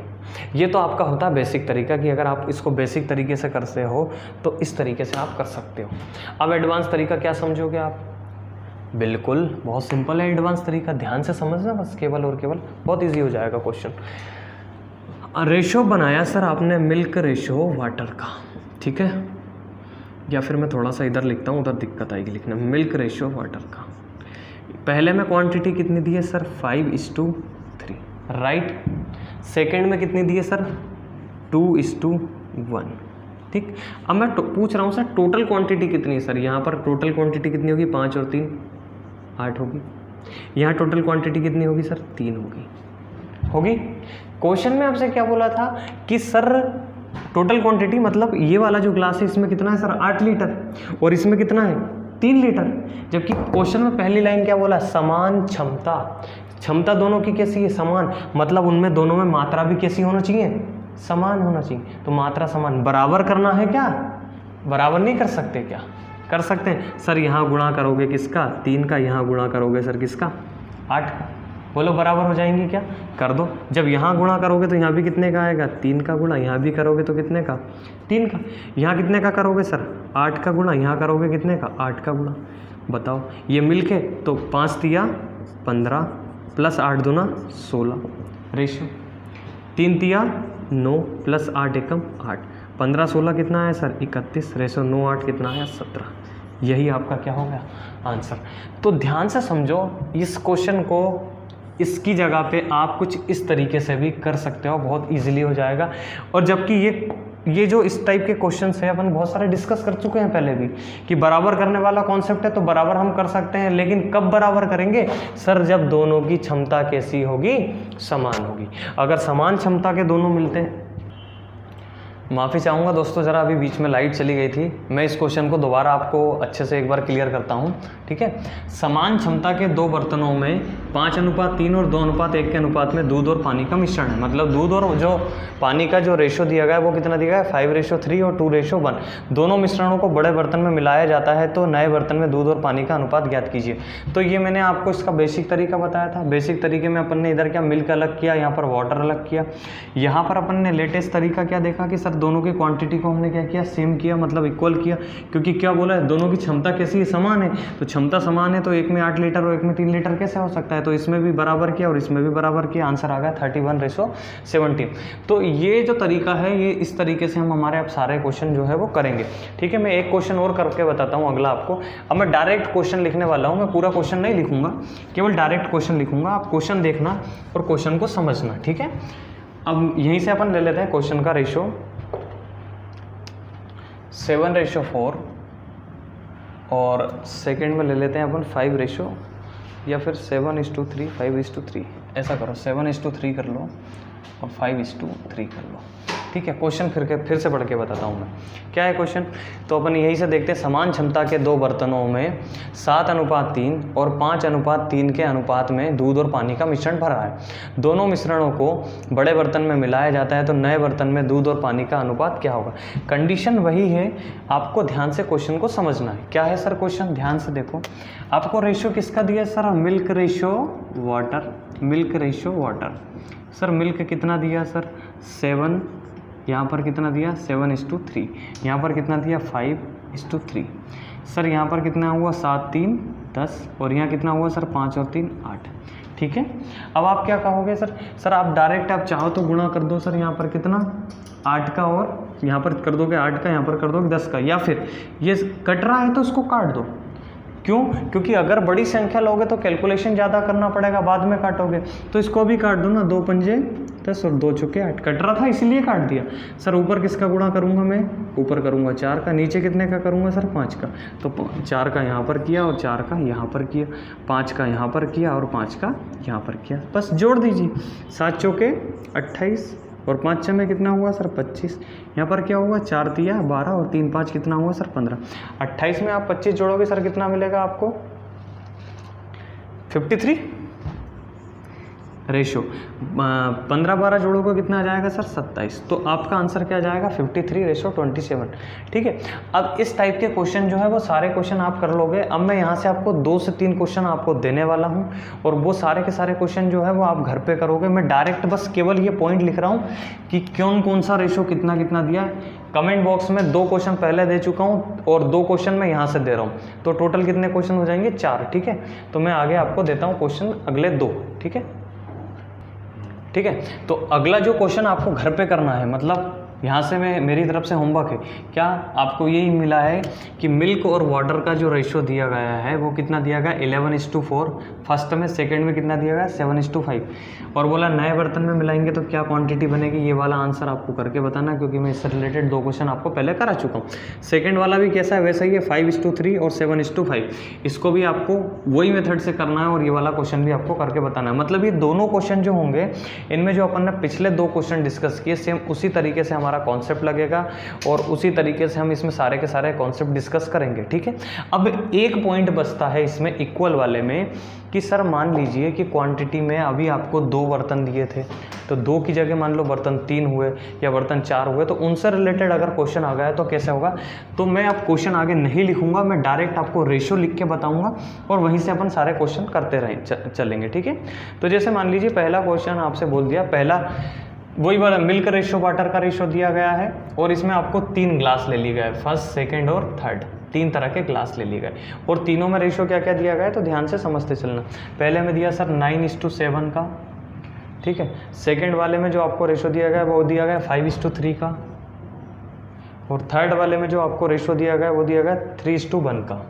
ये तो आपका होता है बेसिक तरीका कि अगर आप इसको बेसिक तरीके से करते हो तो इस तरीके से आप कर सकते हो। अब एडवांस तरीका क्या समझोगे आप, बिल्कुल बहुत सिंपल है एडवांस तरीका, ध्यान से समझना बस, केवल और केवल, बहुत ईजी हो जाएगा क्वेश्चन। रेशो बनाया सर आपने मिल्क रेशो वाटर का, ठीक है, या फिर मैं थोड़ा सा इधर लिखता हूँ, उधर दिक्कत आएगी लिखने में। मिल्क रेशो वाटर का पहले में क्वांटिटी कितनी दी है सर 5:3, राइट। सेकंड में कितनी दी है सर 2:1, ठीक। अब मैं पूछ रहा हूँ सर टोटल क्वांटिटी कितनी है सर, यहाँ पर टोटल क्वांटिटी कितनी होगी, 5 और 3 8 होगी। यहाँ टोटल क्वांटिटी कितनी होगी सर, 3 होगी। क्वेश्चन में आपसे क्या बोला था कि सर टोटल क्वांटिटी मतलब ये वाला जो ग्लास है इसमें कितना है सर 8 लीटर, और इसमें कितना है 3 लीटर। जबकि क्वेश्चन में पहली लाइन क्या बोला, समान क्षमता, क्षमता दोनों की कैसी है, समान, मतलब उनमें दोनों में मात्रा भी कैसी होना चाहिए, समान होना चाहिए। तो मात्रा समान, बराबर करना है क्या, बराबर नहीं कर सकते क्या, कर सकते हैं सर। यहाँ गुणा करोगे किसका, 3 का, यहाँ गुणा करोगे सर किसका 8 का, बोलो बराबर हो जाएंगे क्या, कर दो। जब यहाँ गुणा करोगे तो यहाँ भी कितने का आएगा, 3 का गुणा, यहाँ भी करोगे तो कितने का 3 का, यहाँ कितने का करोगे सर 8 का गुणा, यहाँ करोगे कितने का 8 का गुणा। बताओ ये मिल के तो 5 तिया 15 प्लस 8 दूना 16, रेशियो 3 तिया 9 प्लस 8 एकम 8, 15 16 कितना है सर 31, रेशियो 9 8 कितना है 17। यही आपका क्या हो गया आंसर। तो ध्यान से समझो इस क्वेश्चन को, इसकी जगह पे आप कुछ इस तरीके से भी कर सकते हो, बहुत इजीली हो जाएगा। और जबकि ये जो इस टाइप के क्वेश्चंस है अपन बहुत सारे डिस्कस कर चुके हैं पहले भी, कि बराबर करने वाला कॉन्सेप्ट है तो बराबर हम कर सकते हैं, लेकिन कब बराबर करेंगे सर, जब दोनों की क्षमता कैसी होगी, समान होगी। अगर समान क्षमता के दोनों मिलते हैं, माफ़ी चाहूँगा दोस्तों, ज़रा अभी बीच में लाइट चली गई थी, मैं इस क्वेश्चन को दोबारा आपको अच्छे से एक बार क्लियर करता हूँ, ठीक है। समान क्षमता के 2 बर्तनों में 5:3 और 2:1 के अनुपात में दूध और पानी का मिश्रण है। मतलब दूध और जो पानी का जो रेशो दिया गया है वो कितना दिया गया है 5:3 और 2:1। दोनों मिश्रणों को बड़े बर्तन में मिलाया जाता है तो नए बर्तन में दूध और पानी का अनुपात ज्ञात कीजिए। तो ये मैंने आपको इसका बेसिक तरीका बताया था। बेसिक तरीके में अपन ने इधर क्या मिल्क अलग किया, यहाँ पर वाटर अलग किया। यहाँ पर अपन ने लेटेस्ट तरीका क्या देखा कि सर दोनों की क्वांटिटी को हमने क्या किया, सेम किया, मतलब इक्वल किया, क्योंकि क्या बोला है दोनों की क्षमता कैसी है, समान है। तो क्षमता समान है तो एक में 8 लीटर और एक में 3 लीटर कैसे हो सकता है, तो इसमें भी बराबर किया और इसमें भी बराबर किया, आंसर आ गया 31:17। तो ये जो तरीका है ये इस तरीके से हम हमारे अब सारे क्वेश्चन जो है वो करेंगे, ठीक है। मैं एक क्वेश्चन और करके बताता हूँ अगला आपको। अब मैं डायरेक्ट क्वेश्चन लिखने वाला हूँ, मैं पूरा क्वेश्चन नहीं लिखूंगा, केवल डायरेक्ट क्वेश्चन लिखूंगा। आप क्वेश्चन देखना और क्वेश्चन को समझना, ठीक है। अब यहीं से अपन ले लेते हैं क्वेश्चन का रेशो 7:4 और सेकंड में ले लेते हैं अपन 5:3। या फिर 7:3, 5:3, ऐसा करो 7:3 कर लो और 5:3 कर लो। ठीक है, क्वेश्चन फिर से पढ़ के बताता हूँ मैं क्या है क्वेश्चन। तो अपन यही से देखते हैं, समान क्षमता के दो बर्तनों में 7:3 और 5:3 के अनुपात में दूध और पानी का मिश्रण भरा है। दोनों मिश्रणों को बड़े बर्तन में मिलाया जाता है तो नए बर्तन में दूध और पानी का अनुपात क्या होगा। कंडीशन वही है, आपको ध्यान से क्वेश्चन को समझना है। क्या है सर क्वेश्चन, ध्यान से देखो। आपको रेशियो किसका दिया है sir, milk ratio water, milk ratio water. Sir milk कितना दिया सर 7, यहाँ पर कितना दिया 7:3, यहाँ पर कितना दिया 5:3। सर यहाँ पर कितना हुआ 7 3 10 और यहाँ कितना हुआ सर 5 और 3 8। ठीक है, अब आप क्या कहोगे सर आप डायरेक्ट आप चाहो तो गुणा कर दो सर, यहाँ पर कितना 8 का और यहाँ पर कर दोगे 8 का, यहाँ पर कर दोगे 10 का, या फिर ये कट रहा है तो इसको काट दो। क्यों, क्योंकि अगर बड़ी संख्या लोगे तो कैलकुलेशन ज़्यादा करना पड़ेगा, बाद में काटोगे तो इसको भी काट दो ना, 2 पंजे 10 और 2 चौके 8। कट रहा था इसलिए काट दिया। सर ऊपर किसका गुणा करूँगा मैं, ऊपर करूँगा 4 का, नीचे कितने का करूँगा सर 5 का। तो 4 का यहाँ पर किया और 4 का यहाँ पर किया, 5 का यहाँ पर किया और 5 का यहाँ पर किया, बस जोड़ दीजिए। 7 चौके 28 और 5 6 में कितना हुआ सर 25। यहाँ पर क्या हुआ 4 तिया 12 और 3 5 कितना हुआ सर 15। 28 में आप 25 जोड़ोगे सर कितना मिलेगा आपको 53 रेशो। 15 12 जोड़ोगे कितना आ जाएगा सर 27। तो आपका आंसर क्या जाएगा 53:27। ठीक है, अब इस टाइप के क्वेश्चन जो है वो सारे क्वेश्चन आप कर लोगे। अब मैं यहाँ से आपको 2 से 3 क्वेश्चन आपको देने वाला हूँ और वो सारे के सारे क्वेश्चन जो है वो आप घर पे करोगे। मैं डायरेक्ट बस केवल ये पॉइंट लिख रहा हूँ कि कौन सा रेशो कितना कितना दिया है। कमेंट बॉक्स में 2 क्वेश्चन पहले दे चुका हूँ और 2 क्वेश्चन मैं यहाँ से दे रहा हूँ, तो टोटल कितने क्वेश्चन हो जाएंगे 4। ठीक है, तो मैं आगे आपको देता हूँ क्वेश्चन अगले 2। ठीक है, ठीक है, तो अगला जो क्वेश्चन आपको घर पे करना है, मतलब यहाँ से मैं मेरी तरफ से होमवर्क है क्या, आपको यही मिला है कि मिल्क और वाटर का जो रेशियो दिया गया है वो कितना दिया गया 11:4 फर्स्ट में, सेकंड में कितना दिया गया 7:5 और बोला नए बर्तन में मिलाएंगे तो क्या क्वांटिटी बनेगी। ये वाला आंसर आपको करके बताना है क्योंकि मैं इससे रिलेटेड 2 क्वेश्चन आपको पहले करा चुका हूँ। सेकेंड वाला भी कैसा है वैसा ही है 5:3 और 7:5, इसको भी आपको वही मेथड से करना है और ये वाला क्वेश्चन भी आपको करके बताना है। मतलब ये दोनों क्वेश्चन जो होंगे इनमें जो अपन ने पिछले 2 क्वेश्चन डिस्कस किए सेम उसी तरीके से हमारा कॉन्सेप्ट लगेगा और उसी तरीके से हम इसमें सारे के सारे कॉन्सेप्ट डिस्कस करेंगे। ठीक है, अब एक पॉइंट बचता है इसमें इक्वल वाले में कि सर मान लीजिए कि क्वांटिटी में अभी आपको 2 बर्तन दिए थे तो 2 की जगह मान लो बर्तन 3 हुए या बर्तन 4 हुए, तो उनसे रिलेटेड अगर क्वेश्चन आ गया तो कैसे होगा। तो मैं अब क्वेश्चन आगे नहीं लिखूंगा, मैं डायरेक्ट आपको रेशो लिख के बताऊंगा और वहीं से अपन सारे क्वेश्चन करते रहे चलेंगे। ठीक है, तो जैसे मान लीजिए पहला क्वेश्चन आपसे बोल दिया, पहला वही वाला मिल्क रेशो वाटर का रेशो दिया गया है और इसमें आपको 3 ग्लास ले लिए गए, फर्स्ट सेकंड और थर्ड, 3 तरह के ग्लास ले लिए गए और तीनों में रेशो क्या क्या दिया गया है तो ध्यान से समझते चलना। पहले में दिया सर 9:7 का, ठीक है। सेकंड वाले में जो आपको रेशो दिया गया है वो दिया गया 5:3 का और थर्ड वाले में जो आपको रेशो दिया गया है वो दिया गया 3:1 का।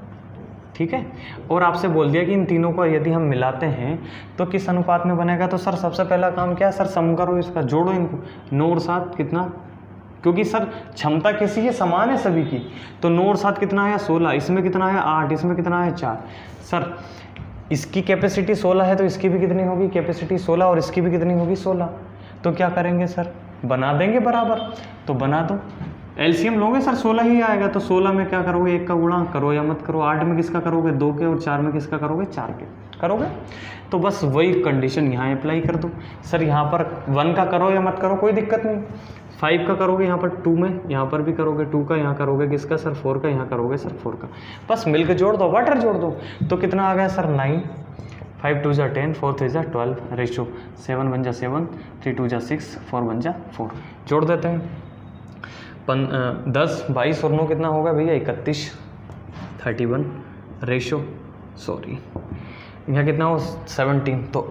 ठीक है, और आपसे बोल दिया कि इन तीनों को यदि हम मिलाते हैं तो किस अनुपात में बनेगा। तो सर सबसे पहला काम क्या है सर, सम करो इसका, जोड़ो इनको। 9 और 7 कितना, क्योंकि सर क्षमता किसी के समान है सभी की, तो 9 और 7 कितना आया 16, इसमें कितना आया 8, इसमें कितना आया 4। सर इसकी कैपेसिटी 16 है तो इसकी भी कितनी होगी कैपेसिटी 16 और इसकी भी कितनी होगी 16। तो क्या करेंगे सर, बना देंगे बराबर, तो बना दो। एलसीएम लोगे सर 16 ही आएगा, तो 16 में क्या करोगे 1 का गुणा करो या मत करो, 8 में किसका करोगे 2 के और 4 में किसका करोगे 4 के करोगे। तो बस वही कंडीशन यहाँ अप्लाई कर दो। सर यहाँ पर 1 का करो या मत करो कोई दिक्कत नहीं, 5 का करोगे यहाँ पर 2 में, यहाँ पर भी करोगे 2 का, यहाँ करोगे किसका सर 4 का, यहाँ करोगे सर 4 का। बस मिल्क जोड़ दो, वाटर जोड़ दो, तो कितना आ गया सर 9, 5 2 10, 4 3 12, रेशो 7 1 7, 3 2 6, 4 1 4। जोड़ देते हैं 10 22 और 9 कितना होगा भैया 31, 31 रेशो, सॉरी यहाँ कितना हो 17। तो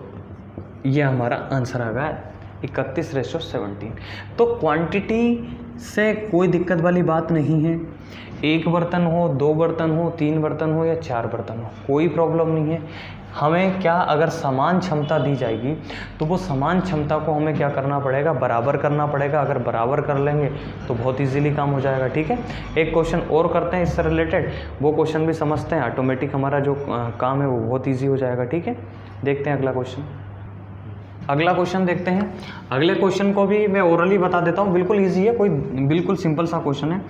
ये हमारा आंसर आ गया 31:17। तो क्वांटिटी से कोई दिक्कत वाली बात नहीं है, 1 बर्तन हो 2 बर्तन हो 3 बर्तन हो या 4 बर्तन हो कोई प्रॉब्लम नहीं है। हमें क्या, अगर समान क्षमता दी जाएगी तो वो समान क्षमता को हमें क्या करना पड़ेगा, बराबर करना पड़ेगा। अगर बराबर कर लेंगे तो बहुत इजीली काम हो जाएगा। ठीक है, एक क्वेश्चन और करते हैं इससे रिलेटेड, वो क्वेश्चन भी समझते हैं, ऑटोमेटिक हमारा जो काम है वो बहुत ईजी हो जाएगा। ठीक है, देखते हैं अगला क्वेश्चन। अगला क्वेश्चन देखते हैं। अगले क्वेश्चन को भी मैं ओरली बता देता हूँ, बिल्कुल ईजी है, कोई बिल्कुल सिंपल सा क्वेश्चन है।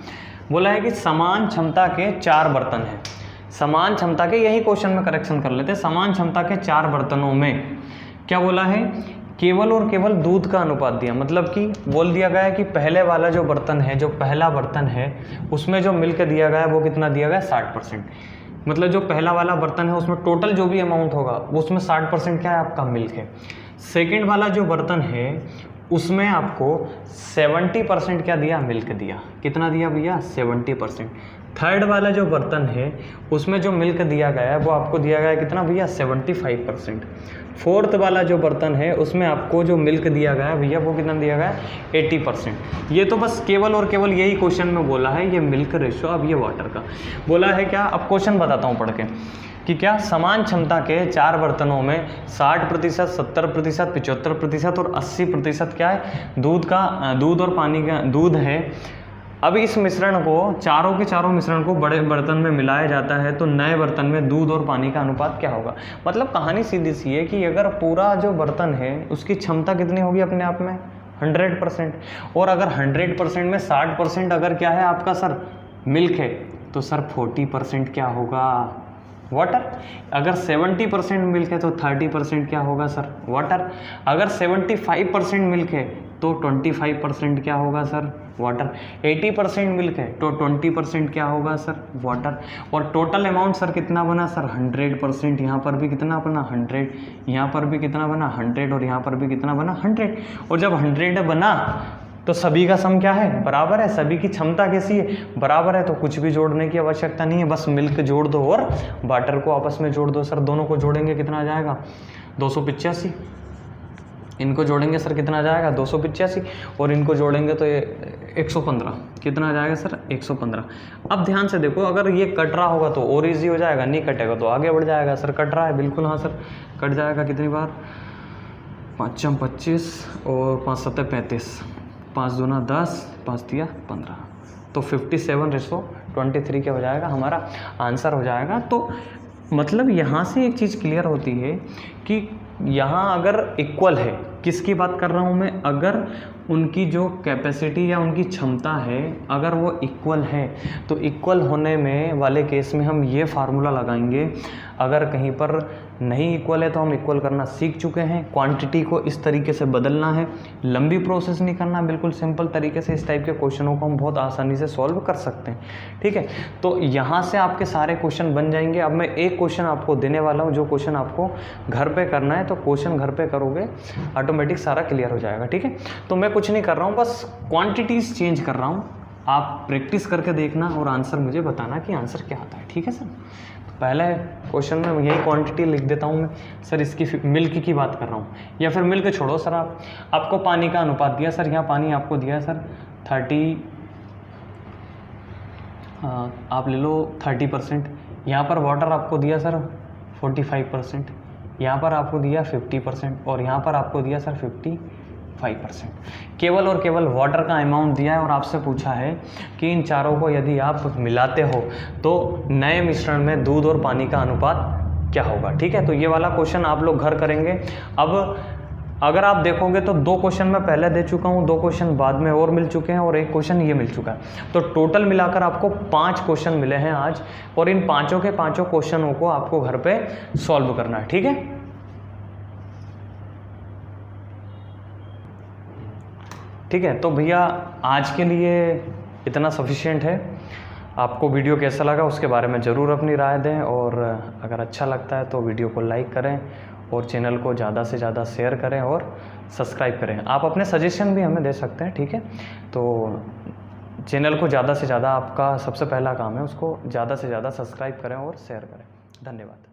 बोला है कि समान क्षमता के 4 बर्तन हैं। समान क्षमता के, यही क्वेश्चन में करेक्शन कर लेते हैं। समान क्षमता के 4 बर्तनों में क्या बोला है, केवल और केवल दूध का अनुपात दिया। मतलब कि बोल दिया गया है कि पहले वाला जो बर्तन है, जो पहला बर्तन है, उसमें जो मिल्क दिया गया है वो कितना दिया गया है, 60%। मतलब जो पहला वाला बर्तन है उसमें टोटल जो भी अमाउंट होगा वो उसमें 60% क्या है, आपका मिल्क है। सेकेंड वाला जो बर्तन है उसमें आपको 70% क्या दिया, मिल्क दिया। कितना दिया भैया, 70%। थर्ड वाला जो बर्तन है उसमें जो मिल्क दिया गया है वो आपको दिया गया है कितना भैया, 75%। फोर्थ वाला जो बर्तन है उसमें आपको जो मिल्क दिया गया है भैया वो कितना दिया गया है, 80%। ये तो बस केवल और केवल यही क्वेश्चन में बोला है, ये मिल्क रेशो। अब ये वाटर का बोला है क्या, अब क्वेश्चन बताता हूँ पढ़ के कि क्या समान क्षमता के 4 बर्तनों में 60%, 70%, 75% और 80% क्या है, दूध और पानी का दूध है। अब इस मिश्रण को, चारों के चारों मिश्रण को बड़े बर्तन में मिलाया जाता है तो नए बर्तन में दूध और पानी का अनुपात क्या होगा। मतलब कहानी सीधी सी है कि अगर पूरा जो बर्तन है उसकी क्षमता कितनी होगी अपने आप में, 100%। और अगर 100% में 60% अगर क्या है आपका सर मिल्क है तो सर 40% क्या होगा, वाटर। अगर 70% मिल्क है तो 30% क्या होगा सर, वाटर। अगर 75% मिल्क है तो 25% क्या होगा सर, वाटर। 80% मिल्क है तो 20% क्या होगा सर, वाटर। और टोटल अमाउंट सर कितना बना सर, 100%। यहाँ पर भी कितना बना, 100। यहाँ पर भी कितना बना, 100। और यहाँ पर भी कितना बना, 100। और जब 100 बना तो सभी का सम क्या है, बराबर है। सभी की क्षमता कैसी है, बराबर है। तो कुछ भी जोड़ने की आवश्यकता नहीं है, बस मिल्क जोड़ दो और वाटर को आपस में जोड़ दो। सर दोनों को जोड़ेंगे कितना आ जाएगा, 285। इनको जोड़ेंगे सर कितना आ जाएगा, 285। और इनको जोड़ेंगे तो ये 115। कितना आ जाएगा सर, 115। अब ध्यान से देखो, अगर ये कट रहा होगा तो और ईजी हो जाएगा, नहीं कटेगा तो आगे बढ़ जाएगा। सर कट रहा है, बिल्कुल हाँ सर कट जाएगा। कितनी बार, 5 25 और 5 7 35, 5 दूना 10, 5 तिया 15। तो 57:23 क्या हो जाएगा, हमारा आंसर हो जाएगा। तो मतलब यहाँ से एक चीज़ क्लियर होती है कि यहाँ अगर इक्वल है, किसकी बात कर रहा हूँ मैं, अगर उनकी जो कैपेसिटी या उनकी क्षमता है अगर वो इक्वल है तो इक्वल होने में वाले केस में हम ये फार्मूला लगाएंगे। अगर कहीं पर नहीं इक्वल है तो हम इक्वल करना सीख चुके हैं। क्वांटिटी को इस तरीके से बदलना है, लंबी प्रोसेस नहीं करना, बिल्कुल सिंपल तरीके से इस टाइप के क्वेश्चनों को हम बहुत आसानी से सॉल्व कर सकते हैं। ठीक है, तो यहाँ से आपके सारे क्वेश्चन बन जाएंगे। अब मैं एक क्वेश्चन आपको देने वाला हूँ, जो क्वेश्चन आपको घर पे करना है, तो क्वेश्चन घर पे करोगे ऑटोमेटिक सारा क्लियर हो जाएगा। ठीक है, तो मैं कुछ नहीं कर रहा हूँ, बस क्वांटिटीज़ चेंज कर रहा हूँ। आप प्रैक्टिस करके देखना और आंसर मुझे बताना कि आंसर क्या आता है। ठीक है सर, पहले क्वेश्चन में यही क्वांटिटी लिख देता हूँ मैं, सर इसकी मिल्क की बात कर रहा हूँ, या फिर मिल्क छोड़ो सर, आपको पानी का अनुपात दिया सर, यहाँ पानी आपको दिया है सर 30, आप ले लो 30%। यहाँ पर वाटर आपको दिया सर 45%, यहाँ पर आपको दिया 50% और यहाँ पर आपको दिया सर 55%। केवल और केवल वाटर का अमाउंट दिया है और आपसे पूछा है कि इन चारों को यदि आप मिलाते हो तो नए मिश्रण में दूध और पानी का अनुपात क्या होगा। ठीक है, तो ये वाला क्वेश्चन आप लोग घर करेंगे। अब अगर आप देखोगे तो 2 क्वेश्चन मैं पहले दे चुका हूँ, 2 क्वेश्चन बाद में और मिल चुके हैं और 1 क्वेश्चन ये मिल चुका है। तो टोटल मिलाकर आपको 5 क्वेश्चन मिले हैं आज, और इन पाँचों के पाँचों क्वेश्चनों को आपको घर पे सॉल्व करना है। ठीक है, ठीक है, तो भैया आज के लिए इतना सफिशिएंट है। आपको वीडियो कैसा लगा उसके बारे में ज़रूर अपनी राय दें, और अगर अच्छा लगता है तो वीडियो को लाइक करें और चैनल को ज़्यादा से ज़्यादा शेयर करें और सब्सक्राइब करें। आप अपने सजेशन भी हमें दे सकते हैं। ठीक है, तो चैनल को ज़्यादा से ज़्यादा, आपका सबसे पहला काम है उसको ज़्यादा से ज़्यादा सब्सक्राइब करें और शेयर करें। धन्यवाद।